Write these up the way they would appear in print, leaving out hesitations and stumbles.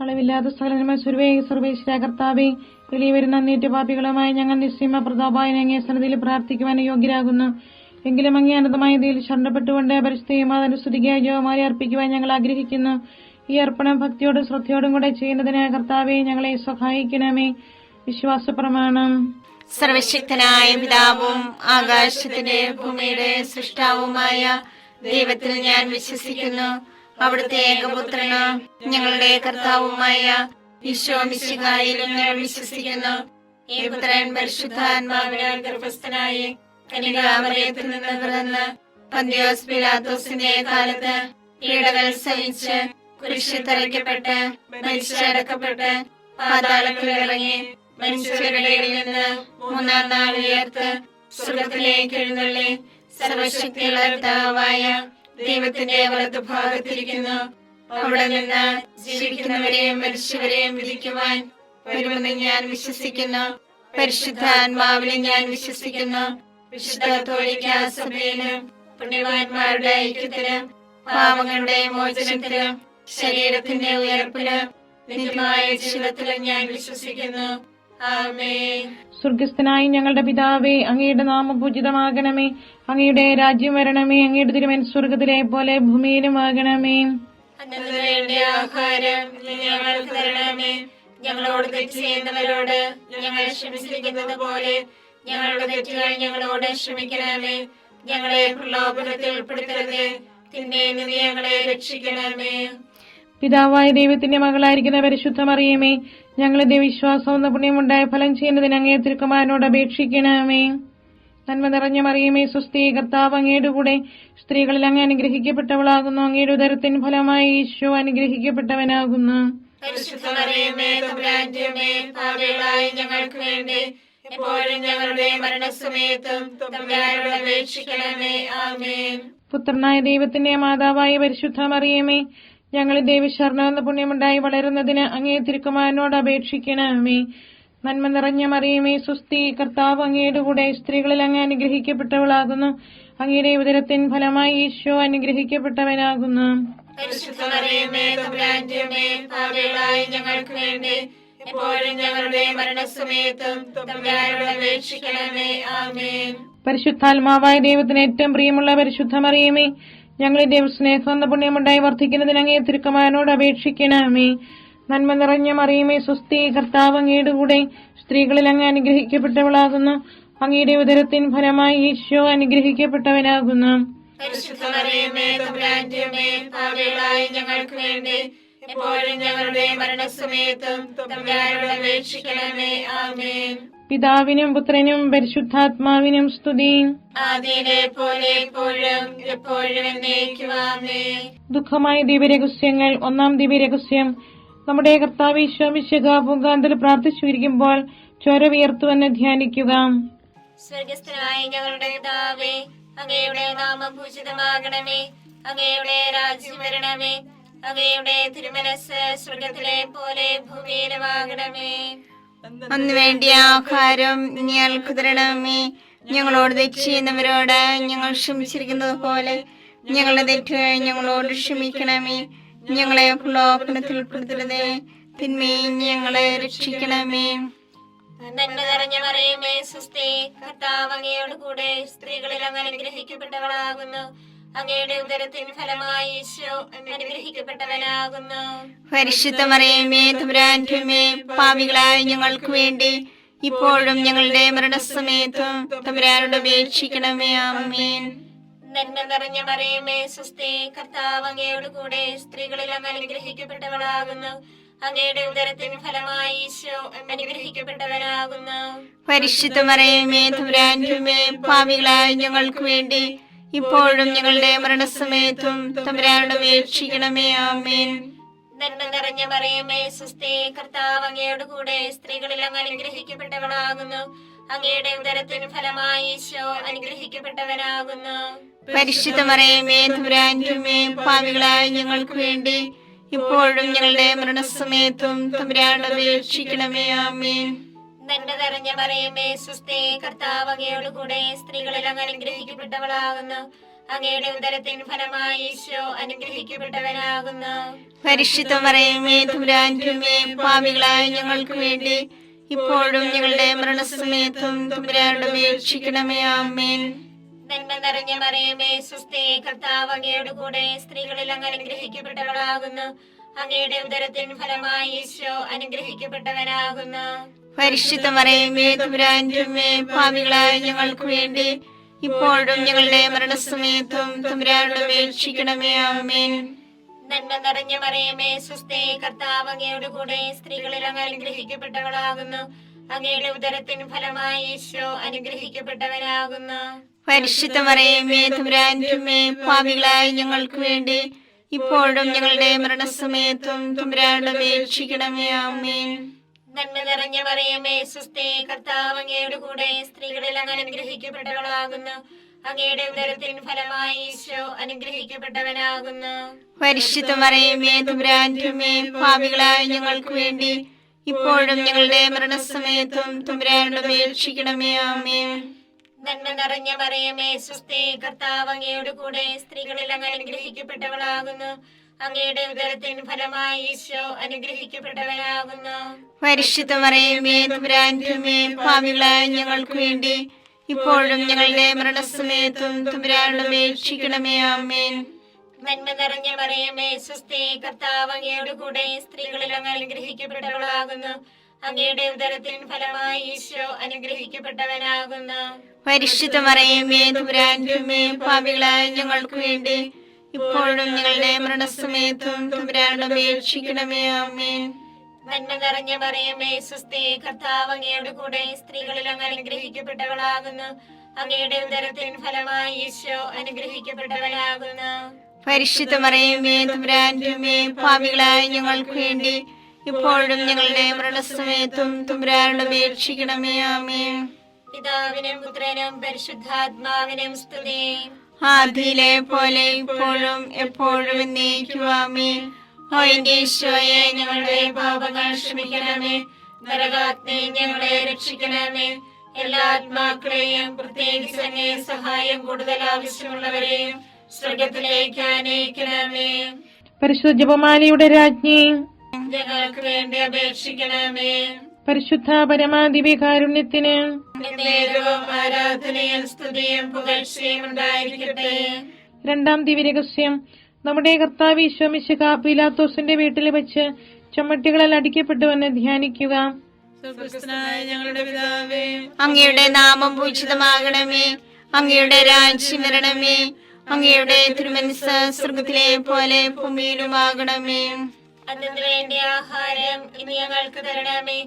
അളവില്ലാത്ത സകലന്മ സർവേശ്വര കർത്താവേ, വെളിവരുന്ന നീറ്റ് പാപികളുമായി ഞങ്ങൾ നിസ്സീമ പ്രതാപായനെ അങ്ങേ സന്നിധിയിൽ പ്രാർത്ഥിക്കുവാൻ യോഗ്യരാകുന്നു. എങ്കിലും അങ്ങേ അനന്തമായ ഇതിൽ ശരണപ്പെട്ടുകൊണ്ട് പരിസ്ഥിതിയും അതിന്റെ സ്തുതിക്കായി ജോമാരി അർപ്പിക്കുവാൻ ഞങ്ങൾ ആഗ്രഹിക്കുന്നു. ഈ അർപ്പണം ഭക്തിയോടും ശ്രദ്ധയോടും കൂടെ ചെയ്യുന്നതിന് കർത്താവെ ഞങ്ങളെ സഹായിക്കണമേ. വിശ്വാസ പ്രമാണം. സർവശക്തനായ പിതാവും ആകാശത്തിന്റെ ഭൂമിയുടെ സൃഷ്ടാവുമായ ദൈവത്തിൽ ഞാൻ വിശ്വസിക്കുന്നു. അവിടുത്തെ ഏകപുത്രന് ഞങ്ങളുടെ കർത്താവുമായ ഈശോ മിശിഹായിലും ഞാൻ വിശ്വസിക്കുന്നു. ഈ പുത്രൻ പരിശുദ്ധാത്മാവിനാൽ ഗർഭസ്ഥനായി കന്യകാമറിയത്തിൽ നിന്ന് പിറന്ന് പന്തിയോസ് പിലാത്തോസിന്റെ കാലത്ത് പീഡകൾ സഹിച്ച് കുരിശിൽ തറയ്ക്കപ്പെട്ട് മരിച്ചടക്കപ്പെട്ട് പാതാളത്തിൽ ഇറങ്ങി മനുഷ്യരുടെ ഇടയിൽ നിന്ന് മൂന്നാം നാൾ ഉയർത്ത് സ്വർഗ്ഗത്തിലേക്ക് എഴുന്നള്ളി സർവശക്തിയുള്ള പിതാവായ ദൈവത്തിന്റെ വലതുഭാഗത്തിരിക്കുന്നു. അവിടെ നിന്ന് ജീവിക്കുന്നവരെയും മരിച്ചവരെയും വിധിക്കുവാൻ വരുമെന്ന് ഞാൻ വിശ്വസിക്കുന്നു. പരിശുദ്ധാത്മാവിലും ഞാൻ വിശ്വസിക്കുന്നു. വിശുദ്ധ കത്തോലിക്കാ സഭയിലും പുണ്യവാന്മാരുടെ ഐക്യത്തിലും പാപങ്ങളുടെ മോചനത്തിലും ശരീരത്തിന്റെ ഉയർപ്പിലും നിത്യമായ ജീവിതത്തിലും ഞാൻ വിശ്വസിക്കുന്നു. ആമേൻ. സ്വർഗസ്ഥനായ ഞങ്ങളുടെ പിതാവേ, അങ്ങയുടെ നാമം പൂജിതമാകണമേ. അങ്ങയുടെ രാജ്യം വരണമേ. അങ്ങയുടെ തിരുമേനി സ്വർഗത്തിലെ പോലെ ഭൂമിയിലും ആകണമേ. അന്നു വേണ്ട ആഹാരം ഞങ്ങൾക്ക് തരണമേ. ഞങ്ങളോട് തെറ്റ് ചെയ്യുന്നവരോട് ഞങ്ങൾ ക്ഷമിച്ചിരിക്കുന്നത് പോലെ ഞങ്ങളുടെ തെറ്റുകൾ ഞങ്ങളോട് ക്ഷമിക്കണമേ. ഞങ്ങളെ പ്രലോഭനത്തിൽ ഉൾപ്പെടുത്തരുതേ, തിന്മയിൽ നിന്ന് ഞങ്ങളെ രക്ഷിക്കണമേ. പിതാവായ ദൈവത്തിന്റെ മകളായിരിക്കുന്ന പരിശുദ്ധ മറിയമേ, ഞങ്ങളുടെ വിശ്വാസം എന്ന പുണ്യമുണ്ടായ ഫലം ചെയ്യുന്നതിന് അങ്ങേ തിരുക്കുമാരനോട് അപേക്ഷിക്കണമേ. നന്മ നിറഞ്ഞ മറിയമേ, സ്വസ്തി, കർത്താവ് അങ്ങയുടെ കൂടെ സ്ത്രീകളിൽ അങ്ങ് അനുഗ്രഹിക്കപ്പെട്ടവളാകുന്നു. അങ്ങയുടെ ഉദരത്തിൻ ഫലമായി ഈശോ അനുഗ്രഹിക്കപ്പെട്ടവനാകുന്നു. പരിശുദ്ധ മറിയമേ, തമ്പുരാന്റെ അമ്മേ, പാപികളായ ഞങ്ങൾക്ക് വേണ്ടി എപ്പോഴും ഞങ്ങളുടെ മരണസമയത്തും തമ്പുരാനോട് അപേക്ഷിക്കണമേ. ആമേൻ. പുത്രനായ ദൈവത്തിന്റെ മാതാവായ പരിശുദ്ധ മറിയമേ, ഞങ്ങൾ ദൈവശരണം എന്ന പുണ്യമുണ്ടായി വളരുന്നതിന് അങ്ങേ തിരുക്കുമാരനോട് അപേക്ഷിക്കണമേ. നന്മ നിറഞ്ഞ മറിയമേ, സ്വസ്തി, കർത്താവ് അങ്ങയുടെ കൂടെ സ്ത്രീകളിൽ അങ്ങ് അനുഗ്രഹിക്കപ്പെട്ടവളാകുന്നു. അങ്ങയുടെ ഉദരത്തിൻ ഫലമായി ഈശോ അനുഗ്രഹിക്കപ്പെട്ടവനാകുന്നു. പരിശുദ്ധ മറിയമേ, തമ്പുരാന്റെ അമ്മേ, പാപികളായ ഞങ്ങൾക്ക് വേണ്ടി എപ്പോഴും ഞങ്ങളുടെ മരണസമയത്തും തമ്പുരാനോട് അപേക്ഷിക്കണമേ. ആമേൻ. പരിശുദ്ധാത്മാവായ ദൈവത്തിന് ഏറ്റവും പ്രിയമുള്ള പരിശുദ്ധ മറിയമേ, ഞങ്ങളുടെ ദൈവസ്നേഹം എന്ന പുണ്യമുണ്ടായി വർദ്ധിക്കുന്നതിന് അങ്ങേ തിരുക്കുമാരനോട് അപേക്ഷിക്കണമേ. നന്മ നിറഞ്ഞ മറിയമേ, സ്വസ്തി, കർത്താവ് അങ്ങയുടെ കൂടെ സ്ത്രീകളിൽ അങ്ങ് അനുഗ്രഹിക്കപ്പെട്ടവളാകുന്നു. അങ്ങയുടെ ഉദരത്തിൻ ഫലമായി ഈശോ അനുഗ്രഹിക്കപ്പെട്ടവനാകുന്നു. പരിശുദ്ധ മറിയമേ, തമ്പുരാന്റെ അമ്മേ, പാപികളായ ഞങ്ങൾക്ക് വേണ്ടി എപ്പോഴും ഞങ്ങളുടെ മരണസമയത്തും തമ്പുരാനോട് അപേക്ഷിക്കണമേ. ആമേൻ. പിതാവിനും പുത്രനും പരിശുദ്ധാത്മാവിനും സ്തുതി. ആദിയിലെ പോലെ എപ്പോഴും എപ്പോഴും എന്നേക്കും. ആമേൻ. ദുഃഖമായ ദിവ്യരഹസ്യങ്ങൾ. ഒന്നാം ദിവ്യരഹസ്യം. നമ്മുടെ കർത്താവ് ഈശോ മിശിഹാ പൂങ്കാന്തൽ പ്രാർത്ഥിച്ചിരിക്കുമ്പോൾ ചോര വിയർത്തുവെന്ന് ധ്യാനിക്കുക. സ്വർഗസ്ഥനായ ഞങ്ങളുടെ പിതാവേ, അങ്ങയുടെ നാമം പൂജിതമാകണമേ. അങ്ങയുടെ രാജ്യം വരണമേ. അങ്ങയുടെ തിരുമനസ്സ് സ്വർഗത്തിലെ പോലെ ഭൂമിയിലുമാകണമേ. അന്ന് വേണ്ടിയ ആഹാരം ഞങ്ങൾക്ക് തരണമേ. ഞങ്ങളോട് തെറ്റ് ചെയ്യുന്നവരോട് ഞങ്ങൾ ക്ഷമിച്ചിരിക്കുന്നത് പോലെ ഞങ്ങളുടെ തെറ്റുകൾ ഞങ്ങളോട് ക്ഷമിക്കണമേ. ഞങ്ങളെ പ്രലോഭനത്തിൽ ഉൾപ്പെടുത്തരുതേ, തിന്മയിൽ ഞങ്ങളെ രക്ഷിക്കണമേ. നന്മ നിറഞ്ഞ മറിയമേ, സ്വസ്തി, കർത്താവ് അങ്ങയോട് കൂടെ സ്ത്രീകളിൽ അങ്ങ് അനുഗ്രഹിക്കപ്പെട്ടവളാകുന്നു. അങ്ങയുടെ ഉദരത്തിൻ ഫലമായി ഈശോ അനുഗ്രഹിക്കപ്പെട്ടവനാകുന്നു. പരിശുദ്ധ മറിയമേ, തമ്പുരാന്റെ അമ്മേ, പാപികളായ ഞങ്ങൾക്ക് വേണ്ടി ഇപ്പോഴും ഞങ്ങളുടെ മരണസമയത്തും തമ്പുരാനോട് അപേക്ഷിക്കണമേ. ആമേൻ. നന്മ നിറഞ്ഞ മറിയമേ, സ്വസ്തി, കർത്താവ് അങ്ങയോട് കൂടെ സ്ത്രീകളിൽ അങ്ങ് അനുഗ്രഹിക്കപ്പെട്ടവളാകുന്നു. അങ്ങയുടെ ഉദരത്തിൻ ഫലമായി ഈശോ അനുഗ്രഹിക്കപ്പെട്ടവനാകുന്നു. പരിശുദ്ധ മറിയമേ, തമ്പുരാന്റെ അമ്മേ, പാപികളായ ഞങ്ങൾക്ക് വേണ്ടി ഇപ്പോഴും ഞങ്ങളുടെ മരണസമയത്തും തമ്പുരാനോട് അപേക്ഷിക്കണമേ. ആമേൻ. നന്മ നിറഞ്ഞ മറിയമേ, സ്വസ്തി, കർത്താവ് അങ്ങയോട് കൂടെ സ്ത്രീകളിൽ അങ്ങ് അനുഗ്രഹിക്കപ്പെട്ടവളാകുന്നു. അങ്ങയുടെ ഉദരത്തിൻ ഫലമായി ഈശോ അനുഗ്രഹിക്കപ്പെട്ടവനാകുന്നു. പരിശുദ്ധ മറിയമേ, തമ്പുരാന്റെ അമ്മേ, പാപികളായ ഞങ്ങൾക്ക് വേണ്ടി ഇപ്പോഴും ഞങ്ങളുടെ മരണസമയത്തും തമ്പുരാനോട് അപേക്ഷിക്കണമേ. ആമേൻ. നന്മ നിറഞ്ഞ മറിയമേ, സ്വസ്തി, കർത്താവ് അങ്ങയോട് കൂടെ സ്ത്രീകളിൽ അങ്ങ് അനുഗ്രഹിക്കപ്പെട്ടവളാകുന്നു. അങ്ങയുടെ ഉദരത്തിൻ ഫലമായി ഈശോ അനുഗ്രഹിക്കപ്പെട്ടവനാകുന്നു. പരിശുദ്ധ മറിയമേ തമ്പുരാന്റെ അമ്മേ, പാപികളായ ഞങ്ങൾക്ക് വേണ്ടി ഇപ്പോഴും ഞങ്ങളുടെ മരണസമയത്തും തമ്പുരാനോട് അപേക്ഷിക്കണമേ. ആമേൻ. നന്മ നിറഞ്ഞ മറിയമേ സ്വസ്തി, കർത്താവ് അങ്ങയുടെ കൂടെ സ്ത്രീകളിൽ അങ്ങ് അനുഗ്രഹിക്കപ്പെട്ടവളാകുന്നു. അങ്ങയുടെ ഉദരത്തിൻ ഫലമായി ഈശോ അനുഗ്രഹിക്കപ്പെട്ടവനാകുന്നു. പരിശുദ്ധ മറിയമേ തമ്പുരാന്റെ അമ്മേ, പാപികളായ ഞങ്ങൾക്ക് വേണ്ടി ഇപ്പോഴും ഞങ്ങളുടെ മരണസമയത്തും തമ്പുരാനോട് അപേക്ഷിക്കണമേ. ആമേൻ. നന്മ നിറഞ്ഞ മറിയമേ സ്വസ്തി, കർത്താവ് അങ്ങയുടെ കൂടെ സ്ത്രീകളിൽ അങ്ങ് അനുഗ്രഹിക്കപ്പെട്ടവളാകുന്നു. അങ്ങയുടെ ഉദരത്തിൻ ഫലമായി ഈശോ അനുഗ്രഹിക്കപ്പെട്ടവനാകുന്നു. പരിശുദ്ധ മറിയമേ തമ്പുരാന്റെ അമ്മേ, പാപികളായ ഞങ്ങൾക്ക് വേണ്ടി ഇപ്പോഴും ഞങ്ങളുടെ മരണസമയത്തും തമ്പുരാനോട് അപേക്ഷിക്കണമേ. ആമേൻ. നന്മ നിറഞ്ഞ മറിയമേ സ്വസ്തി, കർത്താവ് അങ്ങയുടെ കൂടെ സ്ത്രീകളിൽ അങ്ങ് അനുഗ്രഹിക്കപ്പെട്ടവളാകുന്നു. അങ്ങയുടെ ഉദരത്തിൻ ഫലമായി ഈശോ അനുഗ്രഹിക്കപ്പെട്ടവനാകുന്നു. പരിശുദ്ധ മറിയമേ തമ്പുരാന്റെ അമ്മേ, പാപികളായ ഞങ്ങൾക്ക് വേണ്ടി ഇപ്പോഴും ഞങ്ങളുടെ മരണസമയത്തും തമ്പുരാനോട് അപേക്ഷിക്കണമേ. ആമേൻ. നന്മ നിറഞ്ഞ മറിയമേ സ്വസ്തി, കർത്താവ് അങ്ങയുടെ കൂടെ സ്ത്രീകളിൽ അങ്ങ് അനുഗ്രഹിക്കപ്പെട്ടവളാകുന്നു. അങ്ങയുടെ ഉദരത്തിൻ ഫലമായി ഈശോ അനുഗ്രഹിക്കപ്പെട്ടവനാകുന്നു. പരിശുദ്ധ മറിയമേ തമ്പുരാന്റെ അമ്മേ, പാപികളായ ഞങ്ങൾക്ക് വേണ്ടി ഇപ്പോഴും ഞങ്ങളുടെ മരണസമയത്തും തമ്പുരാനോട് അപേക്ഷിക്കണമേ. ആമേൻ. നന്മ നിറഞ്ഞ മറിയമേ സ്വസ്തി, കർത്താവ് അങ്ങയുടെ കൂടെ സ്ത്രീകളിൽ അങ്ങ് അനുഗ്രഹിക്കപ്പെട്ടവളാകുന്നു. അങ്ങയുടെ ഉദരത്തിൻ ഫലമായി ഈശോ അനുഗ്രഹിക്കപ്പെട്ടവനാകുന്നു. പരിശുദ്ധ മറിയമേ തമ്പുരാന്റെ അമ്മേ, പാപികളായ ഞങ്ങൾക്ക് വേണ്ടി ഇപ്പോഴും ഞങ്ങളുടെ മരണസമയത്തും തമ്പുരാനോട് അപേക്ഷിക്കണമേ. ആമേൻ. നന്മ നിറഞ്ഞ മറിയമേ സ്വസ്തി, കർത്താവ് അങ്ങയുടെ കൂടെ സ്ത്രീകളിൽ അങ്ങ് അനുഗ്രഹിക്കപ്പെട്ടവളാകുന്നു. അങ്ങയുടെ ഉദരത്തിൻ ഫലമായി ഈശോ അനുഗ്രഹിക്കപ്പെട്ടവനാകുന്നു. പരിശുദ്ധ മറിയമേ തമ്പുരാന്റെ അമ്മേ, പാപികളായ ഞങ്ങൾക്ക് വേണ്ടി ഇപ്പോഴും ഞങ്ങളുടെ മരണസമയത്തും തമ്പുരാനോട് അപേക്ഷിക്കണമേ. ആമേൻ. പിതാവിനും പുത്രനും പരിശുദ്ധാത്മാവിനും സ്തുതി. ആദിയിലെ പോലെ ഇപ്പോഴും എപ്പോഴും എന്നേക്കും. ആമേൻ. ഓ എന്റെ ഈശോയെ, ഞങ്ങളുടെ പാപങ്ങൾ ക്ഷമിക്കണമേ. നരകാഗ്നി ഞങ്ങളെ രക്ഷിക്കണമേ. എല്ലാ ആത്മാക്കളെയും പ്രത്യേകിച്ച് അങ്ങേ സഹായം കൂടുതൽ ആവശ്യമുള്ളവരെയും സ്വർഗത്തിലേക്ക് ആനയിക്കണമേ. പരിശുദ്ധ ജപമാലയുടെ രാജ്ഞി, ഞങ്ങൾക്ക് വേണ്ടി അപേക്ഷിക്കണമേ. പരിശുദ്ധ പരമാദിവ്യകാരുണ്യത്തിന് നേരവും ആരാധനയും സ്തുതിയും പുകഴ്ചയും ഉണ്ടായിരിക്കട്ടെ. രണ്ടാം ദിവ്യരഹസ്യം. നമ്മുടെ കർത്താവ് ഈശോ മിശിഹ പീലാത്തോസിന്റെ വീട്ടിൽ വെച്ച് ചമ്മട്ടികളിൽ അടിക്കപ്പെട്ടുവെന്ന് ധ്യാനിക്കുക. ഞങ്ങളുടെ പിതാവേ, അങ്ങയുടെ നാമം പൂജിതമാകണമേ. അങ്ങയുടെ രാജ്യം വരണമേ. അങ്ങയുടെ തിരുമനസ്സ് സ്വർഗ്ഗത്തിലെ പോലെ ഭൂമിയിലുമാകണമേ. അതിനു വേണ്ടി ആഹാരം ഇനി ഞങ്ങൾക്ക് തരണമേ.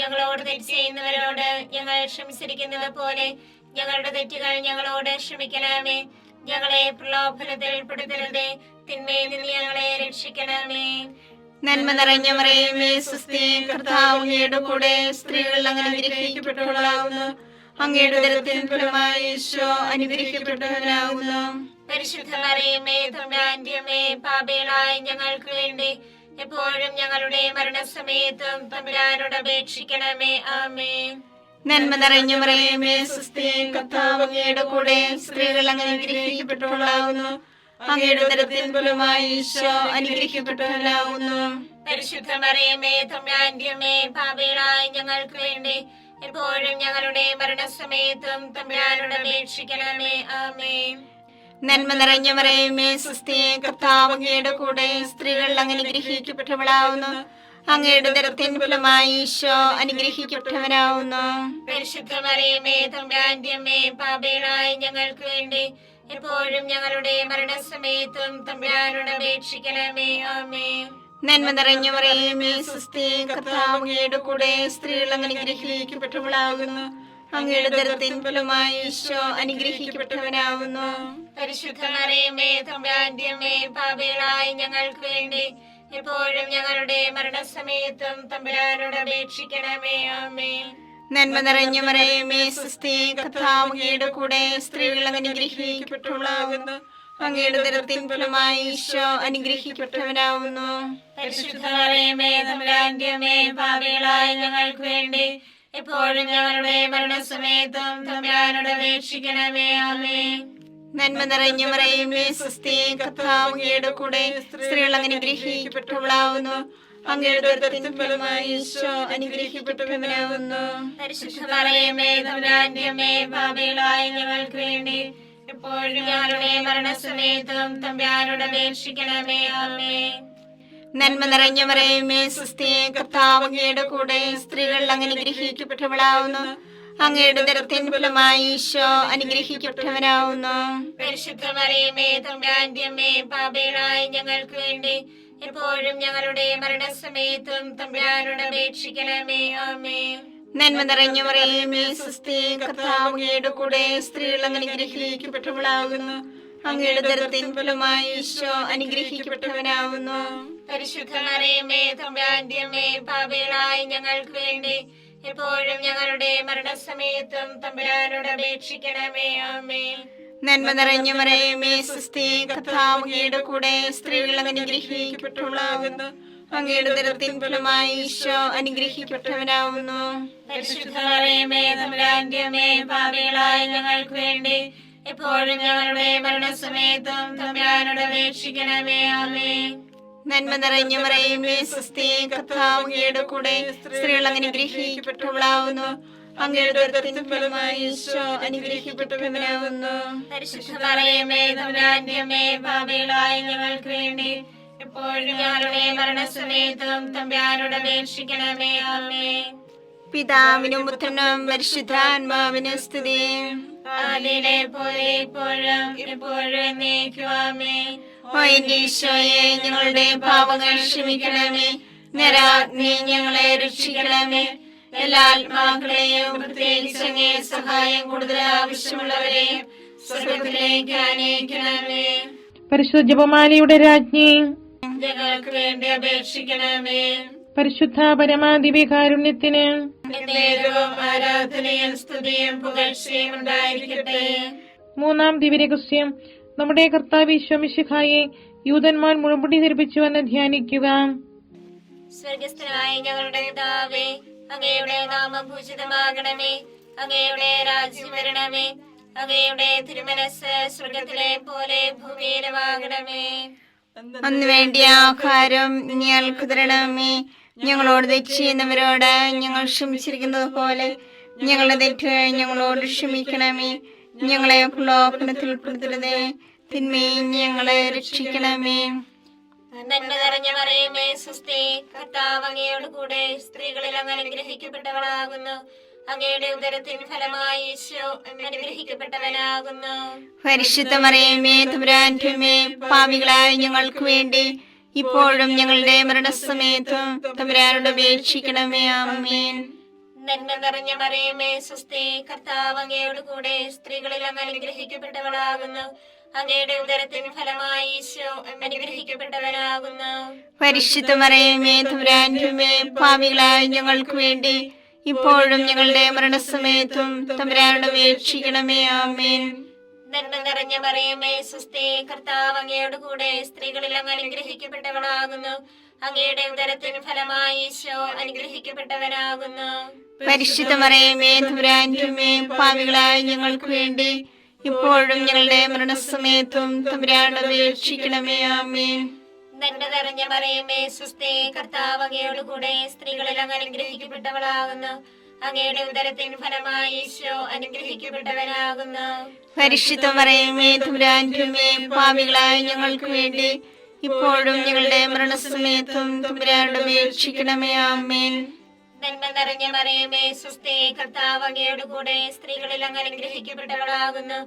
ഞങ്ങളോട് തെറ്റ് ചെയ്യുന്നവരോട് ഞങ്ങൾ ക്ഷമിച്ചിരിക്കുന്നത് പോലെ ഞങ്ങളുടെ തെറ്റുകൾ ഞങ്ങളോട് ക്ഷമിക്കണമേ. ഞങ്ങളെ പ്രലോഭനത്തിൽ ഉൾപ്പെടുത്തരുതേ, തിന്മയിൽ നിന്ന് ഞങ്ങളെ രക്ഷിക്കണമേ. നന്മ നിറഞ്ഞ മറിയമേ സ്വസ്തി, കർത്താവ് അങ്ങയുടെ കൂടെ സ്ത്രീകൾ അങ്ങ് അനുഗ്രഹിക്കപ്പെട്ടവളാകുന്നു. അങ്ങയുടെ ഉദരത്തിൻ ഫലമായി ഈശോ അനുഗ്രഹിക്കപ്പെട്ടവനാകുന്നു. പരിശുദ്ധ മറിയമേ തമ്പുരാന്റെ അമ്മേ, പാപികളായ ഞങ്ങൾക്ക് വേണ്ടി എപ്പോഴും ഞങ്ങളുടെ മരണസമയത്തും തമ്പുരാനോട് അപേക്ഷിക്കണമേ. ആമേൻ. നന്മ നിറഞ്ഞ മറിയമേ സ്വസ്തി, കർത്താവ് അങ്ങയുടെ കൂടെ സ്ത്രീകൾ അങ്ങ് അനുഗ്രഹിക്കപ്പെട്ടവളാകുന്നു. അങ്ങയുടെ ഉദരത്തിൻ ഫലമായി ഈശോ അനുഗ്രഹിക്കപ്പെട്ടവനാകുന്നു. പരിശുദ്ധ മറിയമേ തമ്പുരാന്റെ അമ്മേ, പാപികളായ ഞങ്ങൾക്ക് വേണ്ടി എപ്പോഴും ഞങ്ങളുടെ മരണസമയത്തും തമ്പുരാനോട് അപേക്ഷിക്കണമേ. ആമേൻ. നന്മ നിറഞ്ഞ മറിയമേ സ്വസ്തി, കർത്താവ് അങ്ങയുടെ കൂടെ സ്ത്രീകൾ അങ്ങ് അനുഗ്രഹിക്കപ്പെട്ടവളാകുന്നു. അങ്ങയുടെ ഉദരത്തിൻ ഫലമായി ഈശോ അനുഗ്രഹിക്കപ്പെട്ടവനാകുന്നു. പരിശുദ്ധ മറിയമേ തമ്പുരാന്റെ അമ്മേ, പാപികളായ ഞങ്ങൾക്ക് വേണ്ടി എപ്പോഴും ഞങ്ങളുടെ മരണസമയത്തും തമ്പുരാനോട് അപേക്ഷിക്കണമേ. ആമേൻ. നന്മ നിറഞ്ഞ മറിയമേ സ്വസ്തി, കർത്താവ് അങ്ങയുടെ കൂടെ സ്ത്രീകൾ അങ്ങ് അനുഗ്രഹിക്കപ്പെട്ടവളാകുന്നു. അങ്ങയുടെ ഉദരത്തിൻ ഫലമായി ഈശോ അനുഗ്രഹിക്കപ്പെട്ടവനാകുന്നു. പരിശുദ്ധ മറിയമേ തമ്പുരാന്റെ അമ്മേ, പാപികളായ ഞങ്ങൾക്ക് വേണ്ടി എപ്പോഴും ഞങ്ങളുടെ മരണസമയത്തും തമ്പുരാനോട് അപേക്ഷിക്കണമേ. ആമേൻ. നന്മ നിറഞ്ഞ മറിയമേ സ്വസ്തി, കർത്താവ് അങ്ങയുടെ കൂടെ സ്ത്രീകൾ അങ്ങ് അനുഗ്രഹിക്കപ്പെട്ടവളാകുന്നു. അങ്ങയുടെ ഉദരത്തിൻ ഫലമായി ഈശോ അനുഗ്രഹിക്കപ്പെട്ടവനാകുന്നു. പരിശുദ്ധ മറിയമേ തമ്പുരാന്റെ അമ്മേ, പാപികളായ ഞങ്ങൾക്ക് വേണ്ടി എപ്പോഴും ഞങ്ങളുടെ മരണസമയത്തും തമ്പുരാനോട് അപേക്ഷിക്കണമേ. ആമേൻ. നന്മ നിറഞ്ഞ മറിയമേ സ്വസ്തി, കർത്താവ് അങ്ങയുടെ കൂടെ സ്ത്രീകൾ അനുഗ്രഹിക്കപ്പെട്ടവളാവുന്നു. അങ്ങയുടെ ഉദരത്തിൻ ഫലമായി ഈശോ അനുഗ്രഹിക്കപ്പെട്ടവനാവുന്നു. പരിശുദ്ധ മറിയമേ തമ്പുരാന്റെ അമ്മേ, പാപികളായ ഞങ്ങൾക്ക് വേണ്ടി എപ്പോഴും ഞങ്ങളുടെ മരണസമയത്തും തമ്പുരാനോട് അപേക്ഷിക്കണമേ. ആമേൻ. നന്മ നിറഞ്ഞ മറിയമേ സ്വസ്തി, കർത്താവ് അങ്ങയുടെ കൂടെ സ്ത്രീകൾ അനുഗ്രഹിക്കപ്പെട്ടവളാവുന്നു. അങ്ങയുടെ ഉദരത്തിൻ ഫലമായി ഈശോ അനുഗ്രഹിക്കപ്പെട്ടവനാവുന്നു. പരിശുദ്ധ മറിയമേ തമ്പുരാന്റെ അമ്മേ, പാപികളായ ഞങ്ങൾക്ക് വേണ്ടി എപ്പോഴും ഞങ്ങളുടെ മരണസമയത്തും തമ്പുരാനോട് അപേക്ഷിക്കണമേ. ആമേൻ. നന്മ നിറഞ്ഞ മറിയമേ സ്വസ്തി, കർത്താവ് അങ്ങയുടെ കൂടെ സ്ത്രീകൾ അനുഗ്രഹിക്കപ്പെട്ടവളാകുന്നു. അങ്ങയുടെ ഉദരത്തിൻ ഫലമായി ഈശോ അനുഗ്രഹിക്കപ്പെട്ടവനാവുന്നു. പരിശുദ്ധ മറിയമേ തമ്പുരാന്റെ അമ്മേ, പാപികളായ ഞങ്ങൾക്ക് വേണ്ടി എപ്പോഴും ഞങ്ങളുടെ മരണസമയത്തും തമ്പുരാനോട് അപേക്ഷിക്കണമേ. ആമേൻ. നന്മ നിറഞ്ഞ മറിയമേ സ്വസ്തി, കർത്താവ് അങ്ങയുടെ കൂടെ സ്ത്രീകൾ അനുഗ്രഹിക്കപ്പെട്ടവളാകുന്നു. അങ്ങയുടെ ഉദരത്തിൻ ഫലമായി ഈശോ അനുഗ്രഹിക്കപ്പെട്ടവനാവുന്നു. പരിശുദ്ധ മറിയമേ തമ്പുരാന്റെ അമ്മേ, പാപികളായ ഞങ്ങൾക്ക് വേണ്ടി എപ്പോഴും ഞങ്ങളുടെ മരണസമയത്തും തമ്പുരാനോട് അപേക്ഷിക്കണമേ. ആമേൻ. നന്മ നിറഞ്ഞ മറിയമേ സ്വസ്തി, കർത്താവ് അങ്ങയുടെ കൂടെ സ്ത്രീകൾ അനുഗ്രഹിക്കപ്പെട്ടവളാവുന്നു. അങ്ങയുടെ ഉദരത്തിൻ ഫലമായി ഈശോ അനുഗ്രഹിക്കപ്പെട്ടവനാവുന്നു. പരിശുദ്ധ മറിയമേ തമ്പുരാന്റെ അമ്മേ, പാപികളായ ഞങ്ങൾക്ക് വേണ്ടി എപ്പോഴും ഞങ്ങളുടെ മരണസമയത്തും തമ്പുരാനോട് അപേക്ഷിക്കണമേ. ആമേൻ. പിതാവിനും പുത്രനും പരിശുദ്ധാത്മാവിനും സ്തുതി. ആദിയിലെ പോലെ ഇപ്പോഴും എപ്പോഴും എന്നേക്കും. ആമേൻ. ഓ എന്റെ ഈശോയെ, ഞങ്ങളുടെ പാപങ്ങൾ ക്ഷമിക്കണമേ. നരാഗ്നി ഞങ്ങളെ രക്ഷിക്കണമേ. എല്ലാ ആത്മാക്കളെയും പ്രത്യേകിച്ച് അങ്ങേ സഹായം കൂടുതൽ ആവശ്യമുള്ളവരെയും സ്വർഗത്തിലേക്ക് ആനയിക്കണമേ. പരിശുദ്ധ ജപമാലയുടെ രാജ്ഞി, ഞങ്ങൾക്ക് വേണ്ടി അപേക്ഷിക്കണമേ. പരിശുദ്ധ പരമാദിവ്യകാരുണ്യത്തിന് നേരവും ആരാധനയും സ്തുതിയും പുകഴ്ചയും ഉണ്ടായിരിക്കട്ടെ. മൂന്നാം ദിവ്യരഹസ്യം, നമ്മുടെ കർത്താവ് ഈശോ മിശിഹായെ യൂതന്മാർ മുഴുമുടി ധരിപ്പിച്ചുവെന്ന് ധ്യാനിക്കുക. സ്വർഗസ്ഥനായ ഞങ്ങളുടെ പിതാവേ, അങ്ങയുടെ നാമം പൂജിതമാകണമേ. അങ്ങയുടെ രാജ്യം വരണമേ. അങ്ങയുടെ തിരുമനസ് സ്വർഗത്തിലെ പോലെ ഭൂമിയിലുമാകണമേ. അന്ന് വേണ്ടിയ ആഹാരം ഞങ്ങൾക്ക് തരണമേ. ഞങ്ങളോട് തെറ്റ് ചെയ്യുന്നവരോട് ഞങ്ങൾ ക്ഷമിച്ചിരിക്കുന്നത് പോലെ ഞങ്ങളുടെ തെറ്റുകൾ ഞങ്ങളോട് ക്ഷമിക്കണമേ. ഞങ്ങളെ പ്രലോഭനത്തിൽ ഉൾപ്പെടുത്തരുതേ, തിന്മയിൽ ഞങ്ങളെ രക്ഷിക്കണമേ. നന്മ നിറഞ്ഞ മറിയമേ സ്വസ്തി, കർത്താവ് അങ്ങയോട് കൂടെ സ്ത്രീകളിൽ അങ്ങ് അനുഗ്രഹിക്കപ്പെട്ടവളാകുന്നു. അങ്ങയുടെ ഉദരത്തിൻ ഫലമായി ഈശോ അനുഗ്രഹിക്കപ്പെട്ടവനാകുന്നു. പരിശുദ്ധ മറിയമേ തമ്പുരാന്റെ അമ്മേ, പാപികളായ ഞങ്ങൾക്ക് വേണ്ടി ഇപ്പോഴും ഞങ്ങളുടെ മരണസമയത്തും തമ്പുരാനോട് അപേക്ഷിക്കണമേ. ആമേൻ. നന്മ നിറഞ്ഞ മറിയമേ സ്വസ്തി, കർത്താവ് അങ്ങയോട് കൂടെ സ്ത്രീകളിൽ അങ്ങ് അനുഗ്രഹിക്കപ്പെട്ടവളാകുന്നു. അങ്ങയുടെ ഉദരത്തിൻ ഫലമായി ഈശോ അനുഗ്രഹിക്കപ്പെട്ടവനാകുന്നു. പരിശുദ്ധ മറിയമേ തമ്പുരാന്റെ അമ്മേ, പാപികളായ ഞങ്ങൾക്ക് വേണ്ടി ഇപ്പോഴും ഞങ്ങളുടെ മരണസമയത്തും തമ്പുരാനോട് അപേക്ഷിക്കണമേ. ആമേൻ. നന്മ നിറഞ്ഞ മറിയമേ സ്വസ്തി, കർത്താവ് അങ്ങയോട് കൂടെ സ്ത്രീകളിൽ അങ്ങ് അനുഗ്രഹിക്കപ്പെട്ടവളാകുന്നു. അങ്ങയുടെ ഉദരത്തിൻ ഫലമായി ഈശോ അനുഗ്രഹിക്കപ്പെട്ടവനാകുന്നു. പരിശുദ്ധ മറിയമേ തമ്പുരാന്റെ അമ്മേ, പാപികളായ ഞങ്ങൾക്ക് വേണ്ടി ഇപ്പോഴും ഞങ്ങളുടെ മരണസമയത്തും തമ്പുരാനോട് അപേക്ഷിക്കണമേ. ആമേൻ. നന്മ നിറഞ്ഞ മറിയമേ സ്വസ്തി, കർത്താവ് അങ്ങയോട് കൂടെ സ്ത്രീകളിൽ അങ്ങ് അനുഗ്രഹിക്കപ്പെട്ടവളാകുന്നു. അങ്ങയുടെ ഉദരത്തിൻ ഫലമായി ഈശോ അനുഗ്രഹിക്കപ്പെട്ടവനാകുന്നു. പരിശുദ്ധ മറിയമേ തമ്പുരാന്റെ അമ്മേ, പാപികളായ ഞങ്ങൾക്ക് വേണ്ടി ഇപ്പോഴും ഞങ്ങളുടെ മരണസമയത്തും തമ്പുരാനോട് അപേക്ഷിക്കണമേ. ആമേൻ. നന്മ നിറഞ്ഞ മറിയമേ സ്വസ്തി, കർത്താവ് അങ്ങയോട് കൂടെ സ്ത്രീകളിൽ അങ്ങ് അനുഗ്രഹിക്കപ്പെട്ടവളാകുന്നു.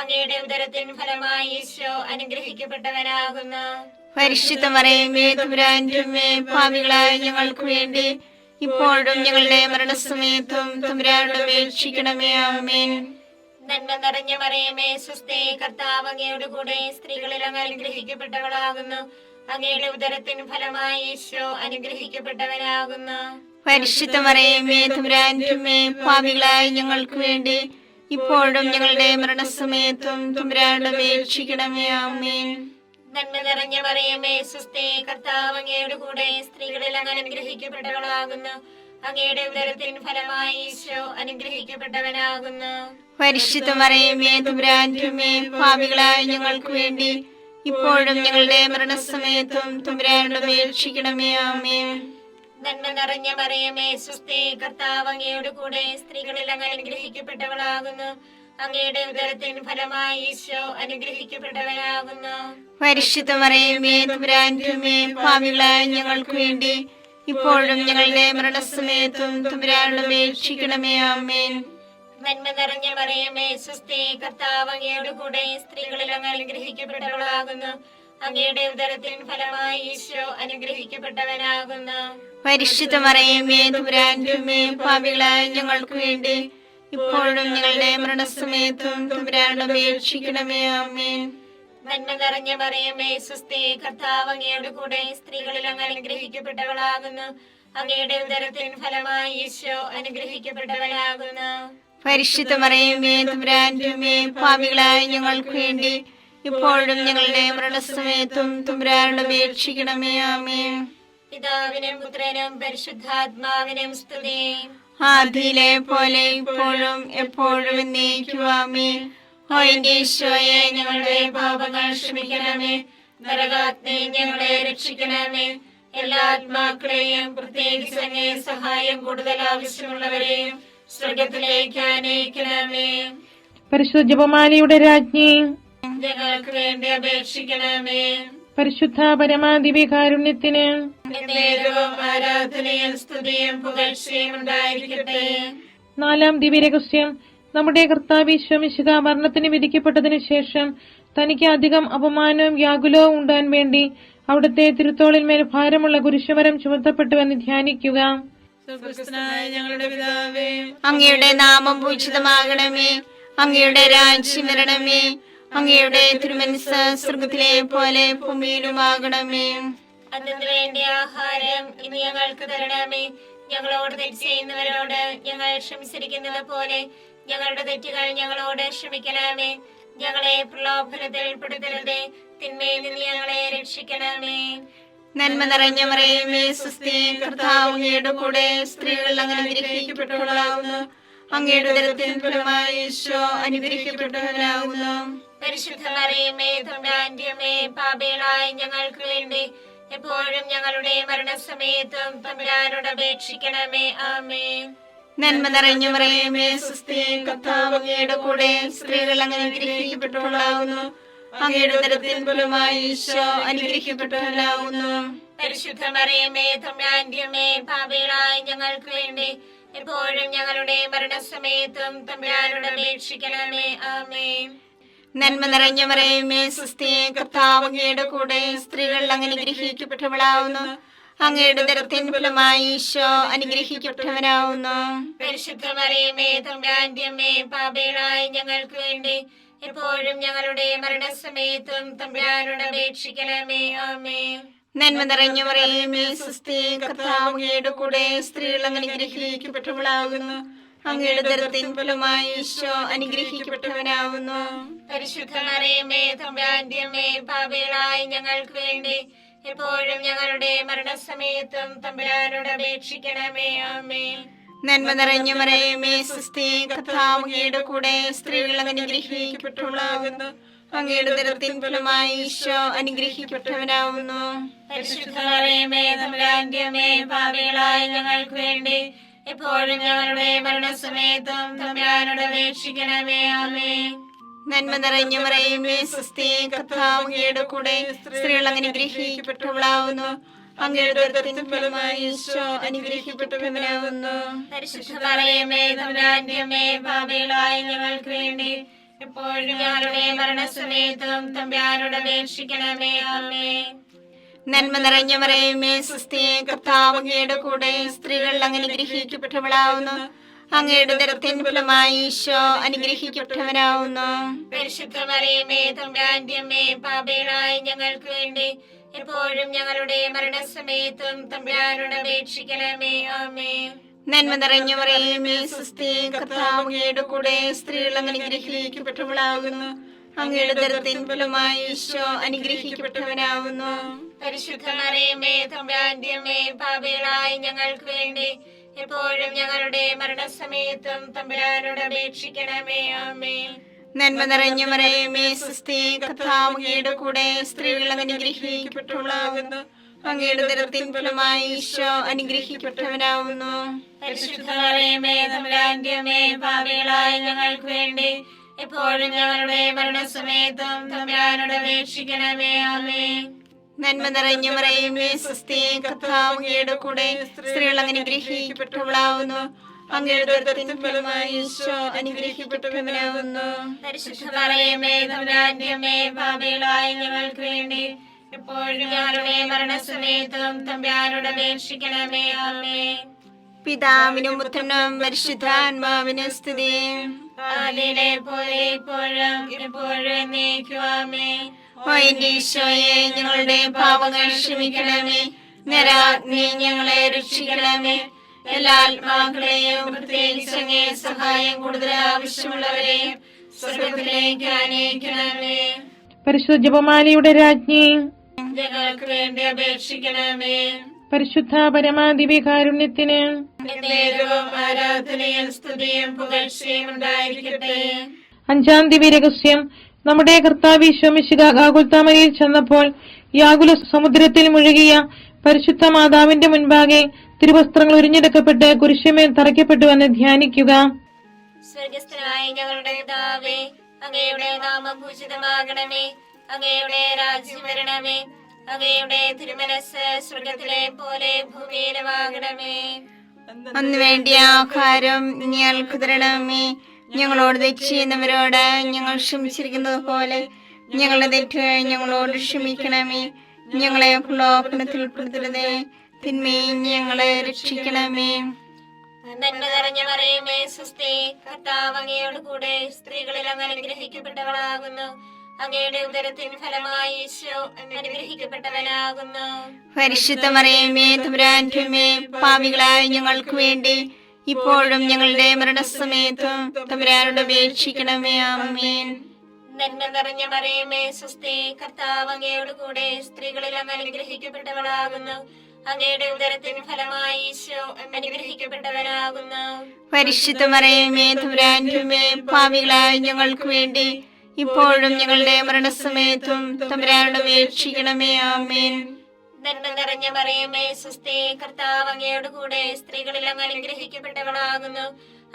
അങ്ങയുടെ ഉദരത്തിൻ ഫലമായി ഈശോ അനുഗ്രഹിക്കപ്പെട്ടവനാകുന്നു. പരിശുദ്ധ മറിയമേ തമ്പുരാന്റെ അമ്മേ, പാപികളായ ഞങ്ങൾക്ക് വേണ്ടി ഇപ്പോഴും ഞങ്ങളുടെ മരണസമയത്തും തമ്പുരാനോട് അപേക്ഷിക്കണമേ. ആമേൻ. നന്മ നിറഞ്ഞ മറിയമേ സ്വസ്തി, കർത്താവ് അങ്ങയോട് കൂടെ സ്ത്രീകളിൽ അങ്ങ് അനുഗ്രഹിക്കപ്പെട്ടവളാകുന്നു. അങ്ങയുടെ ഉദരത്തിൻ ഫലമായി ഈശോ അനുഗ്രഹിക്കപ്പെട്ടവനാകുന്നു. പരിശുദ്ധ മറിയമേ തമ്പുരാന്റെ അമ്മേ, പാപികളായ ഞങ്ങൾക്ക് വേണ്ടി ഇപ്പോഴും ഞങ്ങളുടെ മരണസമയത്തും തമ്പുരാനോട് അപേക്ഷിക്കണമേ. ആമേൻ. നന്മ നിറഞ്ഞ മറിയമേ സ്വസ്തി, കർത്താവ് അങ്ങയോട് കൂടെ സ്ത്രീകളിൽ അങ്ങ് അനുഗ്രഹിക്കപ്പെട്ടവളാകുന്നു. അങ്ങയുടെ ഉദരത്തിൻ ഫലമായി ഈശോ അനുഗ്രഹിക്കപ്പെട്ടവനാകുന്നു. പരിശുദ്ധ മറിയമേ തമ്പുരാന്റെ അമ്മേ, പാപികളായ ഞങ്ങൾക്ക് വേണ്ടി ഇപ്പോഴും ഞങ്ങളുടെ മരണസമയത്തും തമ്പുരാനോട് അപേക്ഷിക്കണമേ. ആമേൻ. നന്മ നിറഞ്ഞ മറിയമേ സ്വസ്തി, കർത്താവ് അങ്ങയോട് കൂടെ സ്ത്രീകളിൽ അങ്ങ് അനുഗ്രഹിക്കപ്പെട്ടവളാകുന്നു. അങ്ങയുടെ ഉദരത്തിൻ ഫലമായി ഈശോ അനുഗ്രഹിക്കപ്പെട്ടവനാകുന്നു. പരിശുദ്ധ മറിയമേ തമ്പുരാന്റെ അമ്മേ, പാപികളായ ഞങ്ങൾക്ക് വേണ്ടി ഇപ്പോഴും ഞങ്ങളുടെ മരണസമയത്തും തമ്പുരാനോട് അപേക്ഷിക്കണമേ. ആമേൻ. നന്മ നിറഞ്ഞ മറിയമേ സ്വസ്തി, കർത്താവ് അങ്ങയോട് കൂടെ സ്ത്രീകളിൽ അങ്ങ് അനുഗ്രഹിക്കപ്പെട്ടവളാകുന്നു. അങ്ങയുടെ ഉദരത്തിൻ ഫലമായി ഈശോ അനുഗ്രഹിക്കപ്പെട്ടവനാകുന്നു. പരിശുദ്ധ മറിയമേ തമ്പുരാന്റെ അമ്മേ, പാപികളായ ഞങ്ങൾക്ക് വേണ്ടി ഇപ്പോഴും ഞങ്ങളുടെ മരണസമയത്തും തമ്പുരാനോട് അപേക്ഷിക്കണമേ. ആമേൻ. നന്മ നിറഞ്ഞ മറിയമേ സ്വസ്തി, കർത്താവ് അങ്ങയോട് കൂടെ സ്ത്രീകളിൽ അങ്ങ് അനുഗ്രഹിക്കപ്പെട്ടവളാകുന്നു. അങ്ങയുടെ ഉദരത്തിൻ ഫലമായി ഈശോ അനുഗ്രഹിക്കപ്പെട്ടവനാകുന്നു. പരിശുദ്ധ മറിയമേ തമ്പുരാന്റെ അമ്മേ, പാപികളായ ഞങ്ങൾക്ക് വേണ്ടി ഇപ്പോഴും ഞങ്ങളുടെ മരണസമയത്തും തമ്പുരാനോട് അപേക്ഷിക്കണമേ. ആമേൻ. പിതാവിനും പുത്രനും പരിശുദ്ധാത്മാവിനും സ്തുതി. ആദിയിലെ പോലെ ഇപ്പോഴും എപ്പോഴും എന്നേക്കും. ആമേൻ. ഓ എന്റെ ഈശോയെ, ഞങ്ങളുടെ പാപങ്ങൾ ക്ഷമിക്കണമേ. നരകാഗ്നി ഞങ്ങളെ രക്ഷിക്കണമേ. എല്ലാ ആത്മാക്കളെയും പ്രത്യേകിച്ച് അങ്ങേ സഹായം കൂടുതൽ ആവശ്യമുള്ളവരെയും സ്വർഗത്തിലേക്ക് അനയിക്കണമേ. പരിശുദ്ധ ജപമാലയുടെ രാജ്ഞി, ഞങ്ങൾക്ക് വേണ്ടി അപേക്ഷിക്കണമേ. പരിശുദ്ധ പരമാദിവ്യകാരുണ്യത്തിന് നേരവും ആരാധനയും സ്തുതിയും പുകഴ്ചയും ഉണ്ടായിരിക്കട്ടെ. 4-ാം ദിവ്യരഹസ്യം. നമ്മുടെ കർത്താവ് ഈശോ മിശിഹാ മരണത്തിന് വിധിക്കപ്പെട്ടതിനു ശേഷം തനിക്ക് അധികം അപമാനവും വ്യാകുലവും ഉണ്ടാൻ വേണ്ടി അവിടുത്തെ തിരുത്തോളിന്മേൽ ഭാരമുള്ള കുരിശുമരം ചുമത്തപ്പെട്ടുവെന്ന് ധ്യാനിക്കുക. സ്വർഗ്ഗസ്ഥനായ ഞങ്ങളുടെ പിതാവേ, അങ്ങയുടെ നാമം പൂജിതമാകണമേ. അങ്ങയുടെ രാജ്യം വരണമേ. അങ്ങയുടെ തിരുമനസ്സ് സ്വർഗത്തിലെ പോലെ ഭൂമിയിലുമാകണമേ. അതിനു വേണ്ടി ആഹാരം ഇനി ഞങ്ങൾക്ക് തരണമേ. ഞങ്ങളോട് തെറ്റ് ചെയ്യുന്നവരോട് ഞങ്ങൾ ക്ഷമിച്ചിരിക്കുന്നത് പോലെ ഞങ്ങളുടെ തെറ്റുകൾ ഞങ്ങളോട് ക്ഷമിക്കണമേ. ഞങ്ങളെ പ്രലോഭനത്തിൽ പെടുത്തരുതേ, തിന്മയിൽ നിന്ന് ഞങ്ങളെ രക്ഷിക്കണമേ. നന്മ നിറഞ്ഞ മറിയമേ സ്വസ്തി, കർത്താവ് അങ്ങയുടെ കൂടെ സ്ത്രീകൾ അങ്ങ് അനുഗ്രഹിക്കപ്പെട്ടവളാകുന്നു. അങ്ങയുടെ ഉദരത്തിൻ ഫലമായി ഈശോ അനുഗ്രഹിക്കപ്പെട്ടവനാകുന്നു. പരിശുദ്ധ മറിയമേ തമ്പുരാന്റെ അമ്മേ, പാപികളായ ഞങ്ങൾക്ക് വേണ്ടി എപ്പോഴും ഞങ്ങളുടെ മരണസമയത്തും തമ്പുരാനോട് അപേക്ഷിക്കണമേ. ആമേൻ. നന്മ നിറഞ്ഞ മറിയമേ സ്വസ്തി, കർത്താവ് അങ്ങയുടെ കൂടെ സ്ത്രീകൾ അങ്ങ് അനുഗ്രഹിക്കപ്പെട്ടവളാകുന്നു. അങ്ങയുടെ ഉദരത്തിൻ ഫലമായി ഈശോ അനുഗ്രഹിക്കപ്പെട്ടവനാകുന്നു. പരിശുദ്ധ മറിയമേ തമ്പുരാന്റെ അമ്മേ, പാപികളായ ഞങ്ങൾക്ക് വേണ്ടി എപ്പോഴും ഞങ്ങളുടെ മരണസമയത്തും തമ്പുരാനോട് അപേക്ഷിക്കണമേ. ആമേൻ. നന്മ നിറഞ്ഞ മറിയമേ സ്വസ്തി, കർത്താവ് അങ്ങയുടെ കൂടെ സ്ത്രീകൾ അങ്ങ് അനുഗ്രഹിക്കപ്പെട്ടവളാകുന്നു. അങ്ങയുടെ ഉദരത്തിൻ ഫലമായി ഈശോ അനുഗ്രഹിക്കപ്പെട്ടവനാകുന്നു. പരിശുദ്ധ മറിയമേ തമ്പുരാന്റെ അമ്മേ, പാപികളായ ഞങ്ങൾക്ക് വേണ്ടി എപ്പോഴും ഞങ്ങളുടെ മരണസമയത്തും തമ്പുരാനോട് അപേക്ഷിക്കണമേ. ആമേൻ. നന്മ നിറഞ്ഞ മറിയമേ സ്വസ്തി, കർത്താവ് അങ്ങയുടെ കൂടെ സ്ത്രീകൾ അങ്ങ് അനുഗ്രഹിക്കപ്പെട്ടവളാകുന്നു. അങ്ങയുടെ ഉദരത്തിൻ ഫലമായി ഈശോ അനുഗ്രഹിക്കപ്പെട്ടവനാകുന്നു. പരിശുദ്ധ മറിയമേ തമ്പുരാന്റെ അമ്മേ, പാപികളായ ഞങ്ങൾക്ക് വേണ്ടി എപ്പോഴും ഞങ്ങളുടെ മരണസമയത്തും തമ്പുരാനോട് അപേക്ഷിക്കണമേ. ആമേൻ. നന്മ നിറഞ്ഞ മറിയമേ സ്വസ്തി, കർത്താവ് അങ്ങയുടെ കൂടെ സ്ത്രീകൾ അങ്ങ് അനുഗ്രഹിക്കപ്പെട്ടവളാകുന്നു. അങ്ങയുടെ ഉദരത്തിൻ ഫലമായി ഈശോ അനുഗ്രഹിക്കപ്പെട്ടവനാകുന്നു. പരിശുദ്ധ മറിയമേ തമ്പുരാന്റെ അമ്മേ, പാപികളായ ഞങ്ങൾക്ക് വേണ്ടി എപ്പോഴും ഞങ്ങളുടെ മരണസമയത്തും തമ്പുരാനോട് അപേക്ഷിക്കണമേ. ആമേൻ. നന്മ നിറഞ്ഞ മറിയമേ സ്വസ്തി, കർത്താവ് അങ്ങയുടെ കൂടെ സ്ത്രീകൾ അങ്ങ് അനുഗ്രഹിക്കപ്പെട്ടവളാകുന്നു. അങ്ങയുടെ ഉദരത്തിൻ ഫലമായി ഈശോ അനുഗ്രഹിക്കപ്പെട്ടവനാകുന്നു. പരിശുദ്ധ മറിയമേ തമ്പുരാന്റെ അമ്മേ, പാപികളായ ഞങ്ങൾക്ക് വേണ്ടി എപ്പോഴും ഞങ്ങളുടെ മരണസമയത്തും തമ്പുരാനോട് അപേക്ഷിക്കണമേ. ആമേൻ. നന്മ നിറഞ്ഞ മറിയമേ സ്വസ്തി, കർത്താവ് അങ്ങയുടെ കൂടെ സ്ത്രീകൾ അങ്ങ് അനുഗ്രഹിക്കപ്പെട്ടവളാകുന്നു. അങ്ങയുടെ ഉദരത്തിൻ ഫലമായി ഈശോ അനുഗ്രഹിക്കപ്പെട്ടവനാകുന്നു. പരിശുദ്ധ മറിയമേ തമ്പുരാന്റെ അമ്മേ, പാപികളായ ഞങ്ങൾക്ക് വേണ്ടി എപ്പോഴും ഞങ്ങളുടെ മരണസമയത്തും തമ്പുരാനോട് അപേക്ഷിക്കണമേ. ആമേൻ. നന്മ നിറഞ്ഞ മറിയമേ സ്വസ്തി, കർത്താവ് അങ്ങയുടെ കൂടെ സ്ത്രീകൾ അങ്ങ് അനുഗ്രഹിക്കപ്പെട്ടവളാകുന്നു. അങ്ങയുടെ ഉദരത്തിൻ ഫലമായി ഈശോ അനുഗ്രഹിക്കപ്പെട്ടവനാകുന്നു. പരിശുദ്ധ മറിയമേ തമ്പുരാന്റെ അമ്മേ, പാപികളായ ഞങ്ങൾക്ക് വേണ്ടി എപ്പോഴും ഞങ്ങളുടെ മരണസമയത്തും തമ്പുരാനോട് അപേക്ഷിക്കണമേ. ആമേൻ. നന്മ നിറഞ്ഞ മറിയമേ സ്വസ്തി, കർത്താവ് അങ്ങയുടെ കൂടെ സ്ത്രീകൾ അനുഗ്രഹിക്കപ്പെട്ടവളാകുന്നു. അങ്ങയുടെ ഉദരത്തിൻ ഫലമായി ഈശോ അനുഗ്രഹിക്കപ്പെട്ടവനാവുന്നു. പരിശുദ്ധ മറിയമേ തമ്പുരാന്റെ അമ്മേ, പാപികളായ ഞങ്ങൾക്ക് വേണ്ടി എപ്പോഴും ഞങ്ങളുടെ മരണസമയത്തും തമ്പുരാനോട് അപേക്ഷിക്കണമേ. ആമേൻ. നന്മ നിറഞ്ഞ മറിയമേ സ്വസ്തി, കർത്താവ് അങ്ങയുടെ കൂടെ സ്ത്രീകൾ അനുഗ്രഹിക്കപ്പെട്ടവളാവുന്നു. അങ്ങയുടെ ഉദരത്തിൻ ഫലമായി ഈശോ അനുഗ്രഹിക്കപ്പെട്ടവനാവുന്നു. പരിശുദ്ധ മറിയമേ തമ്പുരാന്റെ അമ്മേ, പാപികളായ ഞങ്ങൾക്ക് വേണ്ടി എപ്പോഴും ഞങ്ങളുടെ മരണസമയത്തും തമ്പുരാനോട് അപേക്ഷിക്കണമേ. ആമേൻ. പിതാവിനും പുത്രനും പരിശുദ്ധാത്മാവിനും സ്തുതി. ആദിയിലെ പോലെ ഇപ്പോഴും എപ്പോഴും എന്നേക്കും. ആമേൻ. ഓ എന്റെ ഈശോയെ, ഞങ്ങളുടെ പാപങ്ങൾ ക്ഷമിക്കണമേ. നരാഗ്നി ഞങ്ങളെ രക്ഷിക്കണമേ. എല്ലാ ആത്മാക്കളെയും പ്രത്യേകിച്ച് അങ്ങേ സഹായം കൂടുതൽ ആവശ്യമുള്ളവരെയും സ്വർഗത്തിലേക്ക് ആനയിക്കണമേ. പരിശുദ്ധ ജപമാലയുടെ രാജ്ഞി, ഞങ്ങൾക്ക് വേണ്ടി അപേക്ഷിക്കണമേ. പരിശുദ്ധ പരമാദിവ്യകാരുണ്യത്തിന് നേരവും ആരാധനയും സ്തുതിയും പുകഴ്ചയും ഉണ്ടായിരിക്കട്ടെ. 5-ാം ദിവ്യരഹസ്യം. നമ്മുടെ കർത്താവ് ഈശോ മിശിഹാ ഗാഗുൽത്താമലയിൽ ചെന്നപ്പോൾ യാകുല സമുദ്രത്തിൽ മുഴുകിയ പരിശുദ്ധ മാതാവിന്റെ മുൻപാകെ തിരുവസ്ത്രങ്ങൾ ഉരിഞ്ഞെടുക്കപ്പെട്ട് കുരിശുമേൽ തറയ്ക്കപ്പെട്ടുവെന്ന് ധ്യാനിക്കുക. സ്വർഗസ്ഥനായ ഞങ്ങളുടെ പിതാവേ, അങ്ങയുടെ നാമം പൂജിതമാകണമേ. അങ്ങയുടെ രാജ്യം വരണമേ. അങ്ങയുടെ തിരുമനസ് സ്വർഗത്തിലെ പോലെ ഭൂമിയിലുമാകണമേ. അന്ന് വേണ്ടിയ ആഹാരം ഞങ്ങൾക്ക് തരണമേ. ഞങ്ങളോട് തെറ്റ് ചെയ്യുന്നവരോട് ഞങ്ങൾ ക്ഷമിച്ചിരിക്കുന്നത് പോലെ ഞങ്ങളുടെ തെറ്റുകൾ ഞങ്ങളോട് ക്ഷമിക്കണമേ. ഞങ്ങളെ പ്രലോഭനത്തിൽ ഉൾപ്പെടുത്തരുതേ, തിന്മയിൽ ഞങ്ങളെ രക്ഷിക്കണമേ. നന്മ നിറഞ്ഞ മറിയമേ സ്വസ്തി, കർത്താവ് അങ്ങയോട് കൂടെ സ്ത്രീകളിൽ അങ്ങ് അനുഗ്രഹിക്കപ്പെട്ടവളാകുന്നു. അങ്ങയുടെ ഉദരത്തിൻ ഫലമായി ഈശോ അനുഗ്രഹിക്കപ്പെട്ടവനാകുന്നു. പരിശുദ്ധ മറിയമേ തമ്പുരാന്റെ അമ്മേ, പാപികളായ ഞങ്ങൾക്ക് വേണ്ടി ഇപ്പോഴും ഞങ്ങളുടെ മരണസമയത്തും തമ്പുരാനോട് അപേക്ഷിക്കണമേ. ആമേൻ. നന്മ നിറഞ്ഞ മറിയമേ സ്വസ്തി, കർത്താവ് അങ്ങയോട് കൂടെ സ്ത്രീകളിൽ അങ്ങ് അനുഗ്രഹിക്കപ്പെട്ടവളാകുന്നു. അങ്ങയുടെ ഉദരത്തിൻ ഫലമായി ഈശോ അനുഗ്രഹിക്കപ്പെട്ടവനാകുന്നു. പരിശുദ്ധ മറിയമേ തമ്പുരാന്റെ അമ്മേ, പാപികളായ ഞങ്ങൾക്ക് വേണ്ടി ഇപ്പോഴും ഞങ്ങളുടെ മരണസമയത്തും തമ്പുരാനോട് അപേക്ഷിക്കണമേ. ആമേൻ. നന്മ നിറഞ്ഞ മറിയമേ സ്വസ്തി, കർത്താവ് അങ്ങയോട് കൂടെ സ്ത്രീകളിൽ അങ്ങ് അനുഗ്രഹിക്കപ്പെട്ടവളാകുന്നു.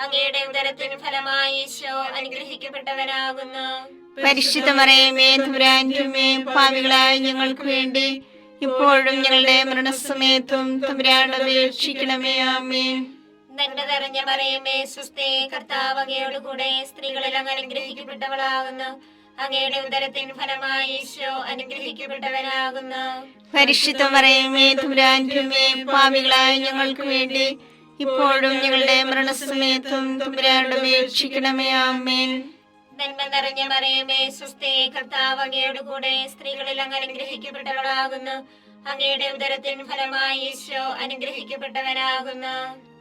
അങ്ങയുടെ ഉദരത്തിൻ ഫലമായി ഈശോ അനുഗ്രഹിക്കപ്പെട്ടവനാകുന്നു. പരിശുദ്ധ മറിയമേ തമ്പുരാന്റെ അമ്മേ, പാപികളായ ഞങ്ങൾക്ക് വേണ്ടി ഇപ്പോഴും ഞങ്ങളുടെ മരണസമയത്തും തമ്പുരാനോട് അപേക്ഷിക്കണമേ. ആമേൻ. നന്മ നിറഞ്ഞ മറിയമേ സ്വസ്തി, കർത്താവ് അങ്ങയോട് കൂടെ സ്ത്രീകളിൽ അങ്ങ് അനുഗ്രഹിക്കപ്പെട്ടവളാകുന്നു. അങ്ങയുടെ ഉദരത്തിൻ ഫലമായി ഈശോ അനുഗ്രഹിക്കപ്പെട്ടവനാകുന്നു. പരിശുദ്ധ മറിയമേ തമ്പുരാന്റെ അമ്മേ, പാപികളായ ഞങ്ങൾക്ക് വേണ്ടി ഇപ്പോഴും ഞങ്ങളുടെ മരണസമയത്തും തമ്പുരാനോട് അപേക്ഷിക്കണമേ. ആമേൻ. നന്മ നിറഞ്ഞ മറിയമേ സ്വസ്തി, കർത്താവ് അങ്ങയോട് കൂടെ സ്ത്രീകളിൽ അങ്ങ് അനുഗ്രഹിക്കപ്പെട്ടവളാകുന്നു. അങ്ങയുടെ ഉദരത്തിൻ ഫലമായി ഈശോ അനുഗ്രഹിക്കപ്പെട്ടവനാകുന്നു.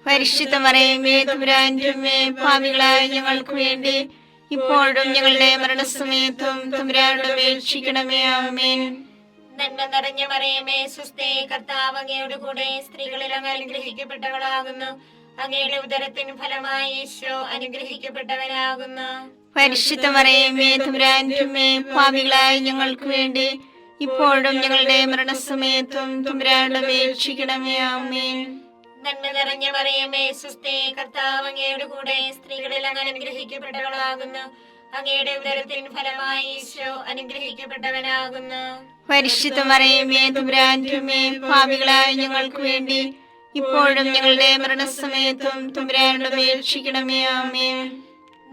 പരിശുദ്ധ മറിയമേ തമ്പുരാന്റെ അമ്മേ, പാപികളായ ഞങ്ങൾക്ക് വേണ്ടി ഇപ്പോഴും ഞങ്ങളുടെ മരണസമയത്തും തമ്പുരാനോട് അപേക്ഷിക്കണമേ. ആമേൻ. നന്മ നിറഞ്ഞ മറിയമേ സ്വസ്തി, കർത്താവ് അങ്ങയോട് കൂടെ സ്ത്രീകളിൽ അങ്ങ് അനുഗ്രഹിക്കപ്പെട്ടവളാകുന്നു. അങ്ങയുടെ ഉദരത്തിൻ ഫലമായി ഈശോ അനുഗ്രഹിക്കപ്പെട്ടവനാകുന്നു. പരിശുദ്ധ മറിയമേ തമ്പുരാന്റെ അമ്മേ, പാപികളായ ഞങ്ങൾക്ക് വേണ്ടി ഇപ്പോഴും ഞങ്ങളുടെ മരണസമയത്തും തമ്പുരാനോട് അപേക്ഷിക്കണമേ. ആമേൻ. നന്മ നിറഞ്ഞ മറിയമേ സ്വസ്തി, കർത്താവ് അങ്ങയോട് കൂടെ സ്ത്രീകളിൽ അങ്ങ് അനുഗ്രഹിക്കപ്പെട്ടവളാകുന്നു. അങ്ങയുടെ ഉദരത്തിൻ ഫലമായി ഈശോ അനുഗ്രഹിക്കപ്പെട്ടവനാകുന്നു. പരിശുദ്ധ മറിയമേ തമ്പുരാന്റെ അമ്മേ, പാപികളായ ഞങ്ങൾക്ക് വേണ്ടി ഇപ്പോഴും ഞങ്ങളുടെ മരണസമയത്തും തമ്പുരാനോട് അപേക്ഷിക്കണമേ. ആമേൻ.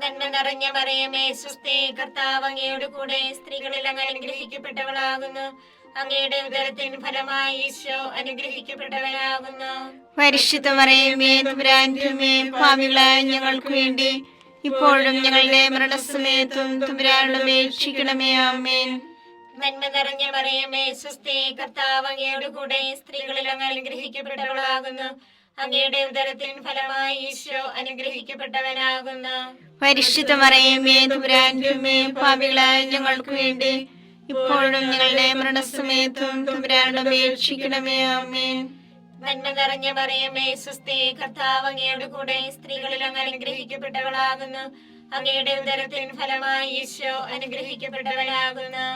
നന്മ നിറഞ്ഞ മറിയമേ സ്വസ്തി, കർത്താവ് അങ്ങയോട് കൂടെ സ്ത്രീകളിൽ അങ്ങ് അനുഗ്രഹിക്കപ്പെട്ടവളാകുന്നു. അങ്ങയുടെ ഉദരത്തിൻ ഫലമായി ഈശോ അനുഗ്രഹിക്കപ്പെട്ടവനാകുന്നു. പരിശുദ്ധ മറിയമേ തമ്പുരാന്റെ അമ്മേ, പാപികളായ ഞങ്ങൾക്ക് വേണ്ടി ഇപ്പോഴും ഞങ്ങളുടെ മരണസമയത്തും തമ്പുരാനോട് അപേക്ഷിക്കണമേ. ആമേൻ. നന്മ നിറഞ്ഞ മറിയമേ സ്വസ്തി, കർത്താവ് അങ്ങയോട് കൂടെ സ്ത്രീകളിൽ അങ്ങ് അനുഗ്രഹിക്കപ്പെട്ടവളാകുന്നു. അങ്ങയുടെ ഉദരത്തിൻ ഫലമായി ഈശോ അനുഗ്രഹിക്കപ്പെട്ടവനാകുന്നു. പരിശുദ്ധ മറിയമേ തമ്പുരാന്റെ അമ്മേ, പാപികളായ ഞങ്ങൾക്ക് വേണ്ടി ഇപ്പോഴും ഞങ്ങളുടെ മരണസമയത്തും തമ്പുരാനോട് അപേക്ഷിക്കണമേ. ആമേൻ. നന്മ നിറഞ്ഞ മറിയമേ സ്വസ്തി, കർത്താവ് അങ്ങയുടെ കൂടെ സ്ത്രീകളിൽ അങ്ങ് അനുഗ്രഹിക്കപ്പെട്ടവളാകുന്നു. അങ്ങയുടെ ഉദരത്തിൻ ഫലമായി ഈശോ അനുഗ്രഹിക്കപ്പെട്ടവനാകുന്നു.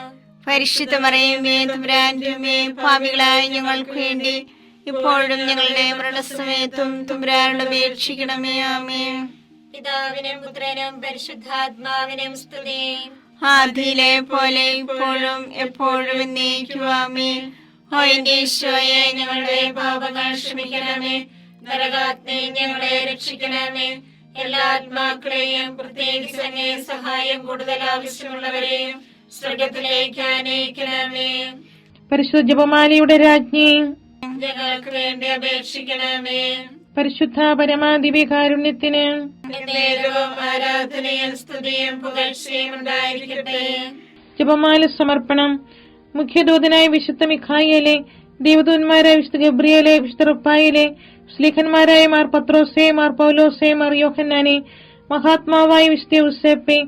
പരിശുദ്ധ മറിയമേ തമ്പുരാന്റെ അമ്മേ, പാപികളായ ഞങ്ങൾക്ക് വേണ്ടി ഇപ്പോഴും ഞങ്ങളുടെ മരണസമയത്തും തമ്പുരാനോട് അപേക്ഷിക്കണമേ. ആമേൻ. പിതാവിനും പുത്രനും പരിശുദ്ധാത്മാവിനും സ്തുതി. ആദിയിലെ പോലെ ഇപ്പോഴും എപ്പോഴും എന്നേക്കും. ആമേൻ. ഓ എന്റെ ഈശോയെ, ഞങ്ങളുടെ പാപങ്ങൾ ക്ഷമിക്കണമേ. നരകാഗ്നി ഞങ്ങളെ രക്ഷിക്കണമേ. എല്ലാ ആത്മാക്കളെയും, പ്രത്യേകിച്ച് അങ്ങേ സഹായം കൂടുതൽ ആവശ്യമുള്ളവരെയും സ്വർഗത്തിലേക്ക് ആനയിക്കണമേ. പരിശുദ്ധ ജപമാലയുടെ രാജ്ഞി, ഞങ്ങൾക്ക് വേണ്ടി അപേക്ഷിക്കണമേ. പരിശുദ്ധ പരമാദിവ്യകാരുണ്യത്തിന് നേരവും ആരാധനയും സ്തുതിയും പുകഴ്ചയും ഉണ്ടായിരിക്കട്ടെ. ജപമാല സമർപ്പണം. മുഖ്യദൂതനായ വിശുദ്ധ മിഖായേലെ, ദേവദൂതന്മാരായ വിശുദ്ധ ഗബ്രിയേലെ, വിശുദ്ധ റുപ്പായേലെ, സ്ലീഹന്മാരായ മാർ പത്രോസേ, മാർ പൗലോസേ, മാർ യോഹന്നാനെ, മഹാത്മാവായ വിശുദ്ധ യൂസേപ്പേ,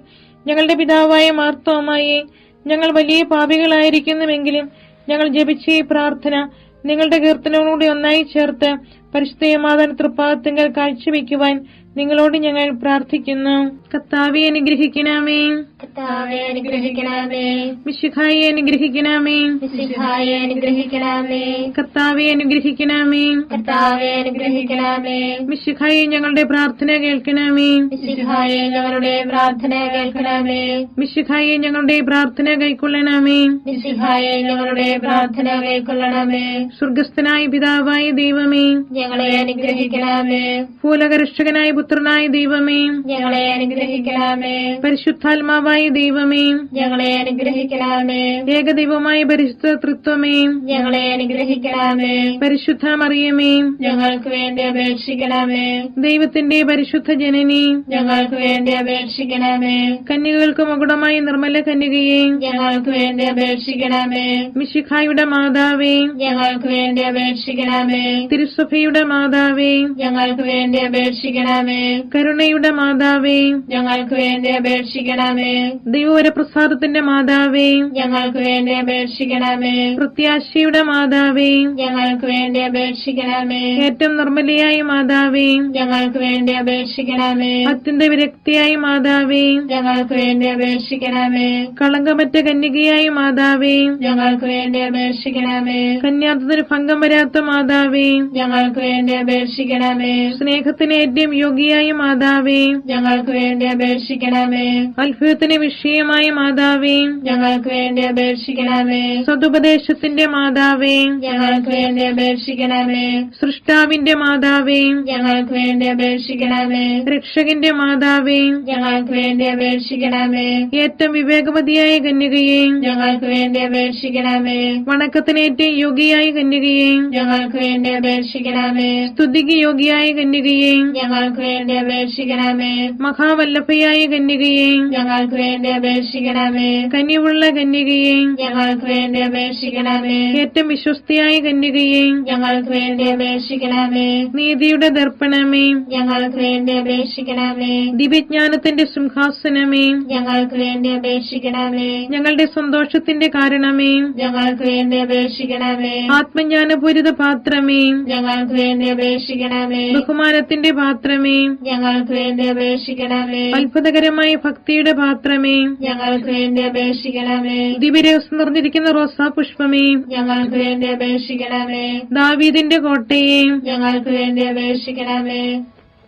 ഞങ്ങളുടെ പിതാവായ മാർത്തോമായെ, ഞങ്ങൾ വലിയ പാപികളായിരിക്കുന്നുവെങ്കിലും ഞങ്ങൾ ജപിച്ച ഈ പ്രാർത്ഥന നിങ്ങളുടെ കീർത്തനങ്ങളോട് ഒന്നായി ചേർത്ത് പരിശുദ്ധ മാതാവിന്റെ തൃപ്പാദത്തിങ്കൽ കാഴ്ചവെക്കുവാൻ നിങ്ങളോട് ഞങ്ങൾ പ്രാർത്ഥിക്കുന്നു. കർത്താവേ അനുഗ്രഹിക്കണമേ. കർത്താവേ അനുഗ്രഹിക്കണമേ. മിശിഹായെ അനുഗ്രഹിക്കണമേ. മിശിഹായെ അനുഗ്രഹിക്കണമേ. കർത്താവേ അനുഗ്രഹിക്കണമേ. കർത്താവേ അനുഗ്രഹിക്കണമേ. മിശിഹായെ ഞങ്ങളുടെ പ്രാർത്ഥന കേൾക്കണമേ. മിശിഹായെ ഞങ്ങളുടെ പ്രാർത്ഥന കേൾക്കണമേ. മിശിഹായെ ഞങ്ങളുടെ പ്രാർത്ഥന കൈക്കൊള്ളണമേ. മിശിഹായെ ഞങ്ങളുടെ പ്രാർത്ഥന കൈക്കൊള്ളണമേ. സ്വർഗസ്ഥനായ പിതാവായ ദൈവമേ, ഞങ്ങളെ അനുഗ്രഹിക്കണമേ. ഭൂലോകരക്ഷകനായ പുത്രനായ ദൈവമേ, ഞങ്ങളെ അനുഗ്രഹിക്കണമേ. പരിശുദ്ധാത്മാവായ ദൈവമേ, ഞങ്ങളെ അനുഗ്രഹിക്കണമേ. ഏകദൈവമായ പരിശുദ്ധ തൃത്വമേ, ഞങ്ങളെ അനുഗ്രഹിക്കണമേ. പരിശുദ്ധ മറിയമേ, ഞങ്ങൾക്ക് വേണ്ടി അപേക്ഷിക്കണമേ. ദൈവത്തിന്റെ പരിശുദ്ധ ജനനി, ഞങ്ങൾക്ക് വേണ്ടി അപേക്ഷിക്കണമേ. കന്യകൾക്ക് മകുടമായ നിർമ്മല കന്യകയെ, ഞങ്ങൾക്ക് വേണ്ടി അപേക്ഷിക്കണമേ. മിശിഹായുടെ മാതാവേ, ഞങ്ങൾക്ക് വേണ്ടി അപേക്ഷിക്കണമേ. തിരുസഭയുടെ മാതാവേ, ഞങ്ങൾക്ക് വേണ്ടി അപേക്ഷിക്കണമേ. കരുണയുടെ മാതാവേ, ഞങ്ങൾക്ക് വേണ്ടി അപേക്ഷിക്കണമേ. ദൈവവരപ്രസാദത്തിന്റെ മാതാവേ, ഞങ്ങൾക്ക് വേണ്ടി അപേക്ഷിക്കണമേ. പ്രത്യാശയുടെ മാതാവേ, ഞങ്ങൾക്ക് വേണ്ടി അപേക്ഷിക്കണമേ. ഏറ്റവും നിർമ്മലയായ മാതാവേ, ഞങ്ങൾക്ക് വേണ്ടി അപേക്ഷിക്കണമേ. അത്യന്ത വിരക്തിയായ മാതാവേ, ഞങ്ങൾക്ക് വേണ്ടി അപേക്ഷിക്കണമേ. കളങ്കമറ്റ കന്യകയായ മാതാവേ, ഞങ്ങൾക്ക് വേണ്ടി അപേക്ഷിക്കണമേ. കന്യാത്വത്തിന് ഭംഗം വരാത്ത മാതാവേ, ഞങ്ങൾക്ക് വേണ്ടി അപേക്ഷിക്കണമേ. സ്നേഹത്തിന് ഏറ്റവും യോഗ്യയായ മാതാവേ, ഞങ്ങൾക്ക് വേണ്ടി അപേക്ഷിക്കണമേ. അത്ഭുതത്തിന് വിഷയമായ മാതാവേ, ഞങ്ങൾക്ക് വേണ്ടി അപേക്ഷിക്കണമേ. സതുപദേശത്തിന്റെ മാതാവേ, ഞങ്ങൾക്ക് വേണ്ടി അപേക്ഷിക്കണമേ. സൃഷ്ടാവിന്റെ മാതാവേ, ഞങ്ങൾക്ക് വേണ്ടി അപേക്ഷിക്കണമേ. രക്ഷകന്റെ മാതാവേ, ഞങ്ങൾക്ക് വേണ്ടി അപേക്ഷിക്കണമേ. ഏറ്റവും വിവേകവതിയായ കന്യകയെ, ഞങ്ങൾക്ക് വേണ്ടി അപേക്ഷിക്കണമേ. വണക്കത്തിന് ഏറ്റവും യോഗ്യയായ കന്യകയെ, ഞങ്ങൾക്ക് വേണ്ടി അപേക്ഷിക്കണമേ. സ്തുതിക്ക് യോഗ്യയായ കന്യകയെ, ഞങ്ങൾക്ക് വേണ്ടി അപേക്ഷിക്കണമേ. മഹാവല്ലഭയായ കന്യകയെ, ഞങ്ങൾക്ക് വേണ്ടി അപേക്ഷിക്കണമേ. കനിവുള്ള കന്യകയെ, ഞങ്ങൾക്ക് വേണ്ടി അപേക്ഷിക്കണമേ. ഏറ്റവും വിശ്വസ്തയായ കന്യകയെ, ഞങ്ങൾക്ക് വേണ്ടി അപേക്ഷിക്കണമേ. നീതിയുടെ ദർപ്പണമേ, ഞങ്ങൾക്ക് വേണ്ടി അപേക്ഷിക്കണമേ. ദിവ്യജ്ഞാനത്തിന്റെ സിംഹാസനമേ, ഞങ്ങൾക്ക് വേണ്ടി അപേക്ഷിക്കണമേ. ഞങ്ങളുടെ സന്തോഷത്തിന്റെ കാരണമേ, ഞങ്ങൾക്ക് വേണ്ടി അപേക്ഷിക്കണമേ. ആത്മജ്ഞാനപൂരിത പാത്രമേ, ഞങ്ങൾക്ക് വേണ്ടി അപേക്ഷിക്കണമേ. ബഹുമാനത്തിന്റെ പാത്രമേ, ഞങ്ങൾക്ക് വേണ്ടി അപേക്ഷിക്കണമേ. അത്ഭുതകരമായ ഭക്തിയുടെ പാത്രമേ, ഞങ്ങൾക്ക് വേണ്ടി അപേക്ഷിക്കണമേ. ദിവ്യരഹസ്യം നിറഞ്ഞിരിക്കുന്ന റോസാ പുഷ്പമേ, ഞങ്ങൾക്ക് വേണ്ടി അപേക്ഷിക്കണമേ. ദാവീദിന്റെ കോട്ടയെ, ഞങ്ങൾക്ക് വേണ്ടി അപേക്ഷിക്കണമേ.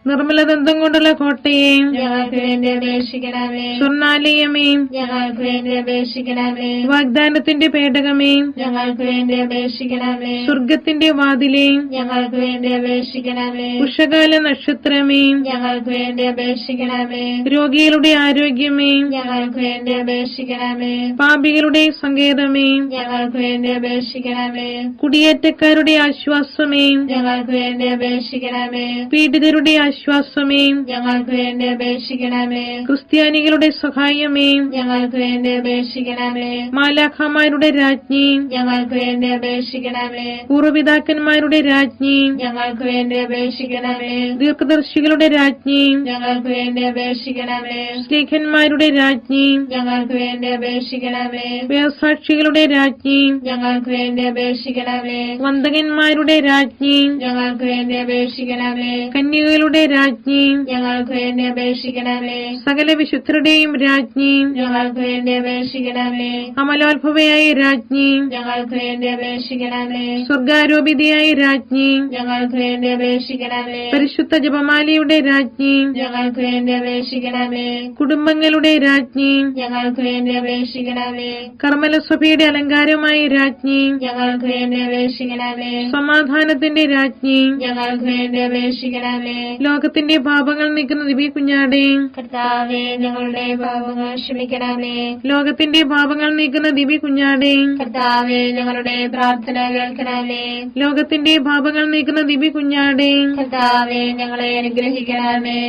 നിർമ്മലദന്തം കൊണ്ടുള്ള കോട്ടയെ, ഞങ്ങൾക്ക് വേണ്ടി അപേക്ഷിക്കണമേ. സ്വർണാലയമേ, ഞങ്ങൾക്ക് വേണ്ടി അപേക്ഷിക്കണമേ. വാഗ്ദാനത്തിന്റെ പേടകമേ, ഞങ്ങൾക്ക് വേണ്ടി അപേക്ഷിക്കണമേ. സ്വർഗത്തിന്റെ വാതിലേ, ഞങ്ങൾക്ക് വേണ്ടി അപേക്ഷിക്കണമേ. ഉഷകാല നക്ഷത്രമേ, ഞങ്ങൾക്ക് വേണ്ടി അപേക്ഷിക്കണമേ. രോഗികളുടെ ആരോഗ്യമേ, ഞങ്ങൾക്ക് വേണ്ടി അപേക്ഷിക്കണമേ. പാപികളുടെ സങ്കേതമേ, ഞങ്ങൾക്ക് വേണ്ടി അപേക്ഷിക്കണമേ. കുടിയേറ്റക്കാരുടെ ആശ്വാസമേ, ഞങ്ങൾക്ക് വേണ്ടി അപേക്ഷിക്കണമേ. പീഡിതരുടെ ആശ്വാസമേ, ഞങ്ങൾക്ക് വേണ്ടി അപേക്ഷിക്കണമേ. ക്രിസ്ത്യാനികളുടെ സഹായമേ, ഞങ്ങൾക്ക് വേണ്ടി അപേക്ഷിക്കണമേ. മാലാഖമാരുടെ രാജ്ഞി, ഞങ്ങൾക്ക് വേണ്ടി അപേക്ഷിക്കണമേ. പൂർവ്വപിതാക്കന്മാരുടെ രാജ്ഞി, ഞങ്ങൾക്ക് വേണ്ടി അപേക്ഷിക്കണമേ. ദീർഘദർശികളുടെ രാജ്ഞി, ഞങ്ങൾക്ക് വേണ്ടി അപേക്ഷിക്കണമേ. സ്നേഹന്മാരുടെ രാജ്ഞി, ഞങ്ങൾക്ക് വേണ്ടി അപേക്ഷിക്കണമേ. വേദസാക്ഷികളുടെ രാജ്ഞി, ഞങ്ങൾക്ക് വേണ്ടി അപേക്ഷിക്കണമേ. വന്ദകന്മാരുടെ രാജ്ഞി, ഞങ്ങൾക്ക് വേണ്ടി അപേക്ഷിക്കണമേ. കന്യകകളുടെ രാജ്ഞി, ഞങ്ങൾക്ക് വേണ്ടി അപേക്ഷിക്കണമേ. സകല വിശുദ്ധരുടെയും രാജ്ഞി, ഞങ്ങൾക്ക് വേണ്ടി അപേക്ഷിക്കണമേ. അമലോത്ഭവയായ രാജ്ഞി, ഞങ്ങൾക്ക് വേണ്ടി അപേക്ഷിക്കണമേ. സ്വർഗാരോപിതയായ രാജ്ഞി, ഞങ്ങൾക്ക് വേണ്ടി അപേക്ഷിക്കണമേ. പരിശുദ്ധ ജപമാലയുടെ രാജ്ഞി, ഞങ്ങൾക്ക് വേണ്ടി അപേക്ഷിക്കണമേ. കുടുംബങ്ങളുടെ രാജ്ഞി, ഞങ്ങൾക്ക് വേണ്ടി അപേക്ഷിക്കണമേ. കർമ്മലസഭയുടെ അലങ്കാരമായ രാജ്ഞി, ഞങ്ങൾക്ക് വേണ്ടി അപേക്ഷിക്കണമേ. സമാധാനത്തിന്റെ രാജ്ഞി, ഞങ്ങൾക്ക് വേണ്ടി അപേക്ഷിക്കണമേ. ലോകത്തിന്റെ പാപങ്ങൾ നീക്കുന്ന ദിവ്യ കുഞ്ഞാടേ, കർത്താവേ, ഞങ്ങളുടെ പാപങ്ങൾ ക്ഷമിക്കണമേ. ലോകത്തിന്റെ പാപങ്ങൾ നീക്കുന്ന ദിവ്യ കുഞ്ഞാടേ, കർത്താവേ, ഞങ്ങളുടെ പ്രാർത്ഥന കേൾക്കണമേ. ലോകത്തിന്റെ പാപങ്ങൾ നീക്കുന്ന ദിവ്യ കുഞ്ഞാടേ, കർത്താവേ, ഞങ്ങളെ അനുഗ്രഹിക്കണമേ.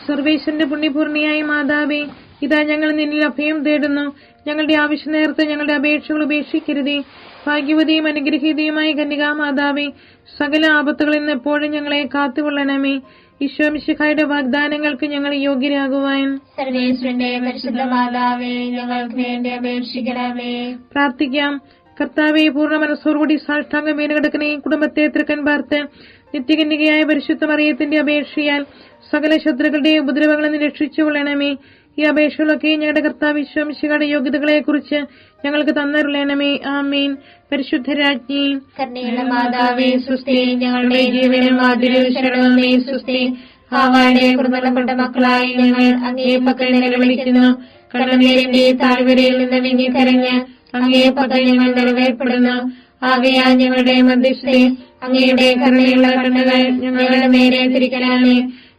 സർവേശ്വരന്റെ പുണ്യപൂർണിയായ മാതാവേ, ഇതാ ഞങ്ങൾ നിന്നിൽ അഭയം തേടുന്നു. ഞങ്ങളുടെ ആവശ്യ നേരത്ത് ഞങ്ങളുടെ അപേക്ഷകൾ ഉപേക്ഷിക്കരുതേ. ഭാഗ്യവതിയും അനുഗ്രഹീതയുമായ കന്യകാ മാതാവേ, സകല ആപത്തുകളിൽ നിന്ന് എപ്പോഴും ഞങ്ങളെ കാത്തുകൊള്ളണമേ. ഈശോ മിശിഹായുടെ വാഗ്ദാനങ്ങൾക്ക് ഞങ്ങൾ യോഗ്യരാകുവാൻ സർവേശ്വരന്റെ പരിശുദ്ധ മാതാവേ, ഞങ്ങൾക്ക് വേണ്ടി അപേക്ഷിക്കണമേ. പ്രാർത്ഥിക്കാം. കർത്താവെ, പൂർണ്ണ മനസ്സോടുകൂടി സാഷ്ടാംഗം വീണുകിടക്കുന്ന ഈ കുടുംബത്തെ തൃക്കൻ പാർത്ത് നിത്യകന്യകയായ പരിശുദ്ധ മറിയത്തിന്റെ അപേക്ഷയാൽ സകല ശത്രുക്കളുടെ ഉപദ്രവങ്ങളിൽ നിന്ന് രക്ഷിച്ചുകൊള്ളണമേ. ഈ അപേക്ഷകളൊക്കെ ഞങ്ങളുടെ കർത്താവ് ഈശോ മിശിഹായുടെ യോഗ്യതകളെ കുറിച്ച് ഞങ്ങൾക്ക് തന്നരുളണമേ. ആമേൻ. പരിശുദ്ധ രാജ്ഞി, കരുണയുള്ള മാതാവേ, സുസ്തി. ഞങ്ങളുടെ ജീവനും മാധുര്യവും ശരണമേ, സുസ്തി. ഹാവായുടെ കുറുനടപ്പെട്ട മക്കളായി ഞങ്ങൾ അങ്ങേ പക്കൽ നിലവിളിക്കുന്നു. കണ്ണുനീരിന്റെ താഴ്വരയിൽ നിന്ന് വിങ്ങിക്കരഞ്ഞ് അങ്ങേ പക്കൽ ഞങ്ങൾ നിറവേർപ്പെടുന്നു. ആകയാൽ ഞങ്ങളുടെ മധ്യസ്ഥെ അങ്ങയുടെ കരുണയുള്ള കണ്ണുകൾ ഞങ്ങളുടെ നേരെ തിരിക്കണമേ.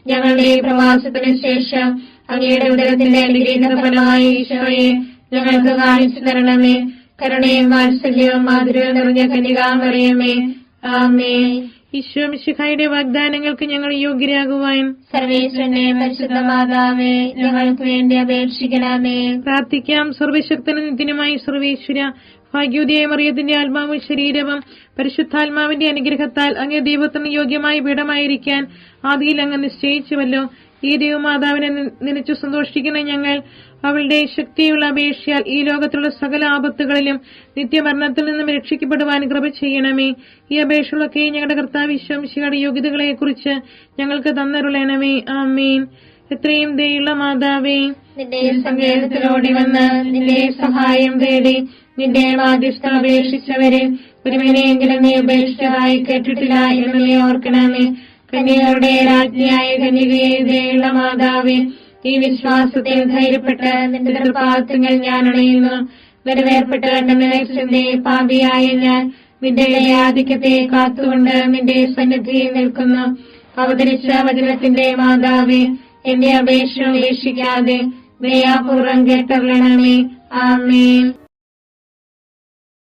ഞങ്ങളുടെ പ്രവാസത്തിന് ശേഷം അങ്ങയുടെ ഉദരത്തിന്റെ അനുഗ്രഹീത ഫലമായി ഈശോയെ ഞങ്ങൾക്ക് കാണിച്ചു തരണമേ. കരുണയും വാത്സല്യവും മാധുര്യവും നിറഞ്ഞ കന്യകാമറിയമേ, ആമേൻ. ഈശോ മിശിഹായുടെ വാഗ്ദാനങ്ങൾക്ക് ഞങ്ങൾ യോഗ്യരാകുവാൻ സർവേശ്വരനെ പരിശുദ്ധ മാതാവേ, ഞങ്ങൾക്ക് വേണ്ടി അപേക്ഷിക്കണമേ. പ്രാർത്ഥിക്കാം. സർവശക്തനും നിത്യനുമായി സർവേശ്വര, ഭാഗ്യോദയ മറിയത്തിന്റെ ആത്മാവും ശരീരവും പരിശുദ്ധാത്മാവിന്റെ അനുഗ്രഹത്താൽ അങ്ങേ ദൈവത്തിന് യോഗ്യമായ പീഠമായിരിക്കാൻ ആദിയിൽ അങ്ങ് നിശ്ചയിച്ചുവല്ലോ. ഈ ദൈവമാതാവിനെ നനച്ചു സന്തോഷിക്കുന്ന ഞങ്ങൾ അവളുടെ ശക്തിയുള്ള അപേക്ഷയാൽ ഈ ലോകത്തിലുള്ള സകല ആപത്തുകളിലും നിത്യമരണത്തിൽ നിന്നും രക്ഷിക്കപ്പെടുവാൻ കൃപ ചെയ്യണമേ. ഈ അപേക്ഷകളൊക്കെ ഞങ്ങളുടെ കർത്താവ് ഈശോ മിശിഹായുടെ യോഗ്യതകളെ കുറിച്ച് ഞങ്ങൾക്ക് തന്നരുളണമേ. ആമേൻ. എത്രയും ദയുള്ള മാതാവേ, നിന്റെ സങ്കേതത്തിലോടി വന്ന് നിന്റെ സഹായം തേടി നിന്റെ മാധ്യസ്ഥം അപേക്ഷിച്ചവരെ ഒരുവനെയെങ്കിലും നീ ഉപേക്ഷിച്ചതായി കേട്ടിട്ടില്ല എന്ന് നീ ഓർക്കണമേ. കന്യകരുടെ രാജ്ഞിയായ കന്യകയെ ദയുള്ള മാതാവേ, ഈ വിശ്വാസത്തിൽ ധൈര്യപ്പെട്ട് നിന്റെ തൃപ്പാദങ്ങൾ ഞാൻ അണയുന്നു. നിറവേർപ്പെട്ട് കണ്ടെന്നെ പാപിയായ ഞാൻ നിന്റെ ആധിക്യത്തെ കാത്തുകൊണ്ട് നിന്റെ സന്നിധിയിൽ നിൽക്കുന്നു. അവതരിച്ച വചനത്തിന്റെ മാതാവേ, എന്റെ അപേക്ഷ ഉപേക്ഷിക്കാതെ ദയാപൂർവം കേട്ടറിയണമേ. ആമേൻ.